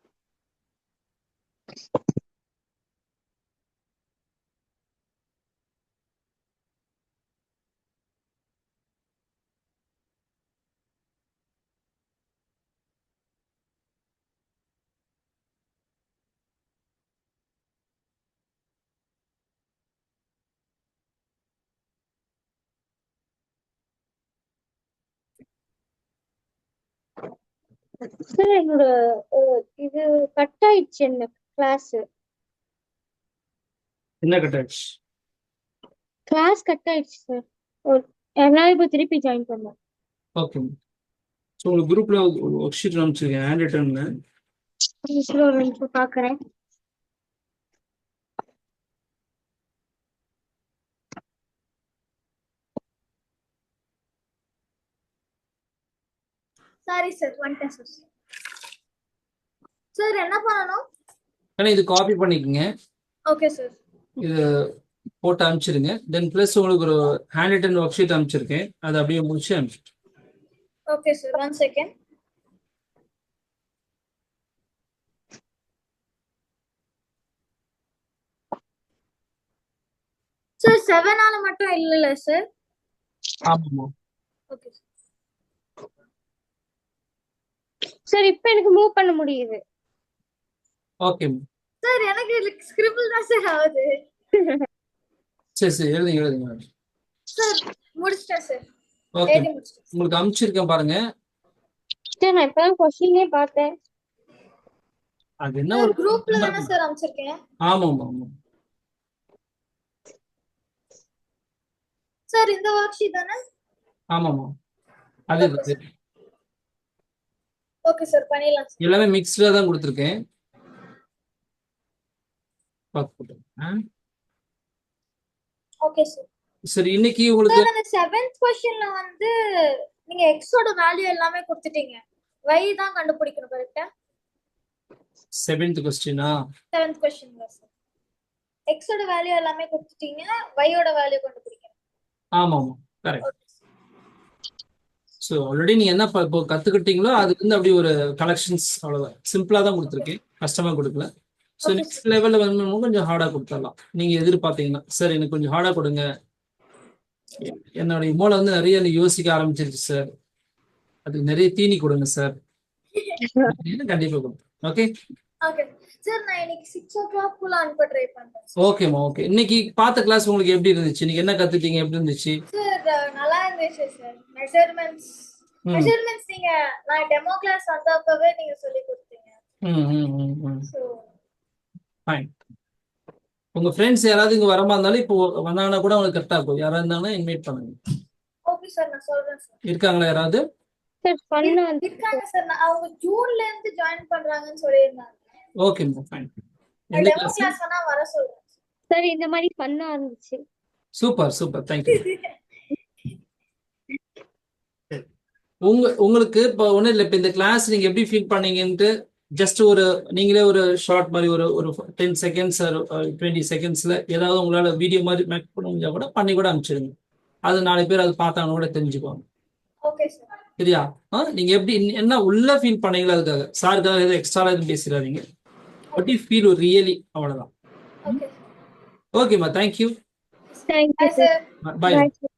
சார் என்னோட இது கட் ஆயிடுச்சு, என்ன கிளாஸ் கட் ஆயிடுச்சு? கிளாஸ் கட் ஆயிடுச்சு சார். அதனால இப்போ திருப்பி ஜாயின் பண்ணேன். ஓகே. ஸோ உங்களுக்கு குரூப்ல ஒர்க் ஷீட் அனுப்பிச்சிருக்கேன், ஹேண்ட் ரிட்டர்ன்னு. ஒரு நிமிஷம் பார்க்குறேன். சாரி சார், வந்துட்டேன் சார். சார் என்ன பண்ணணும்? ஆனா இது காப்பி பண்ணிக்கோங்க, ஓகே சார். இது போட்டு அனுப்பிச்சிருங்க. தென் ப்ளஸ் உங்களுக்கு ஒரு ஹேண்ட் ரிட்டன் ஒர்க் ஷீட் அனுப்பிச்சிருக்கேன், அதை அப்படியே முடிச்சு அனுப்பிச்சிட்டு. Okay sir, 1 second. சார் 7 ஆல மட்டும் இல்லல சார்? ஆமாம்மா. ஓகே சார் இப்போ எனக்கு மூவ் பண்ண முடியுது. Okay sir. எனக்கு ஸ்கிரிபிள் தான் சார் ஆகுது. சரி சரி, எழுதுங்க. சார் முடிச்சிட்டேன் சார். ஓகே, எழுதி முடிச்சிட்டேன். உங்களுக்கு அனுப்பிச்சிருக்கேன் பாருங்க. சார் நான் இப்பதான் கொஸ்டினே பார்த்தேன். அது என்ன சார் ஒரு குரூப்ல தானே சார் அனுப்பிச்சிருக்கேன். ஆமாம்மா. சார் இந்த ஒர்க் ஷீட் தானே? ஆமாம்மா, அது ஓகே சார், பண்ணிடலாம் சார். எல்லாமே மிக்ஸ்டா தான் கொடுத்துருக்கேன். Okay sir. சரி, இன்னைக்கு உங்களுக்கு சார் அந்த 7th क्वेश्चनல வந்து நீங்க x ஓட வேல்யூ எல்லாமே கொடுத்துட்டீங்க. y தான் கண்டுபிடிக்கணும், கரெக்ட்டா? 7th கொஸ்டினா? 7th क्वेश्चनல சார் x ஓட வேல்யூ எல்லாமே கொடுத்துட்டீங்க, y ஓட வேல்யூ கண்டுபிடிக்கணும். ஆமாம்மா, கரெக்ட். ஸோ ஆல்ரெடி நீங்க என்ன இப்போ கத்துக்கிட்டீங்களோ அதுக்கு வந்து அப்படியே ஒரு கலெக்ஷன்ஸ், அவ்வளவுதான். சிம்பிளா தான் கொடுத்துருக்கேன், கஷ்டமா கொடுக்கல. ஸோ நெக்ஸ்ட் லெவல்ல வந்து கொஞ்சம் ஹார்டா கொடுத்துடலாம். நீங்க எதிர்பார்த்தீங்கன்னா சார் எனக்கு கொஞ்சம் ஹார்டா கொடுங்க, என்னுடைய மூளை வந்து நிறைய யோசிக்க ஆரம்பிச்சிருச்சு சார், அதுக்கு நிறைய தீனி கொடுங்க சார், கண்டிப்பா கொடுப்பேன். Okay okay sir. நான் இன்னைக்கு 6 o'clock குள்ள அனுப்ப ட்ரை பண்றேன். ஓகேம்மா, ஓகே. இன்னைக்கு பார்த்த கிளாஸ் உங்களுக்கு எப்படி இருந்துச்சு? இன்னைக்கு என்ன கத்துட்டீங்க? எப்படி இருந்துச்சு? சார் நல்லா இருந்துச்சு சார். மெஷர்மெண்ட்ஸ் நீங்க நான் டெமோ கிளாஸ் வந்தப்பவே நீங்க சொல்லி கொடுத்தீங்க. So fine. உங்க ஃப்ரெண்ட்ஸ் யாராவது இங்க வரமா இருந்தாலும் இப்போ வந்தாங்கன்னா கூட உங்களுக்கு கரெக்டா இருக்கும். யாராவது இருந்தாங்கன்னா இன்வைட் பண்ணுங்க. ஓகே சார், நான் சொல்றேன் சார். இருக்காங்களா யாராவது? சார் பண்ணா இருக்காங்க சார். அவங்க ஜூன்ல இருந்து ஜாயின் பண்றாங்கன்னு சொல்லியிருந்தாங்க. ஓகேம்மா, ஃபைன். எந்த டெமோ கிளாஸ்? கிளாஸ் வேணா வர சொல்றேன் சார். இந்த மாதிரி பண்ணா இருந்துச்சு. Super, thank you. உங்களுக்கு இப்போ ஒன்றும் இல்லை, இப்போ இந்த கிளாஸ் நீங்க எப்படி ஃபீல் பண்ணீங்கன்ட்டு ஜஸ்ட் நீங்களே ஒரு ஷார்ட் மாதிரி ஒரு 10 seconds 20 secondsல ஏதாவது உங்களால வீடியோ மாதிரி மேக் பண்ண முடிஞ்சா கூட பண்ணி கூட அனுப்பிச்சிடுங்க. அது 4 பேர் அதை பார்த்தாங்க கூட தெரிஞ்சுக்குவாங்க. Okay sir. சரியா? நீங்க எப்படி என்ன உள்ள ஃபீல் பண்ணீங்களோ அதுக்காக சாருக்காக எதுவும் எக்ஸ்ட்ரா எதுவும் பேசிடாதீங்க. வாட் யூ ஃபீல் ரியலி, அவ்வளவுதான். ஓகே ஓகேம்மா, thank you. Thank you sir. Bye. Thank you.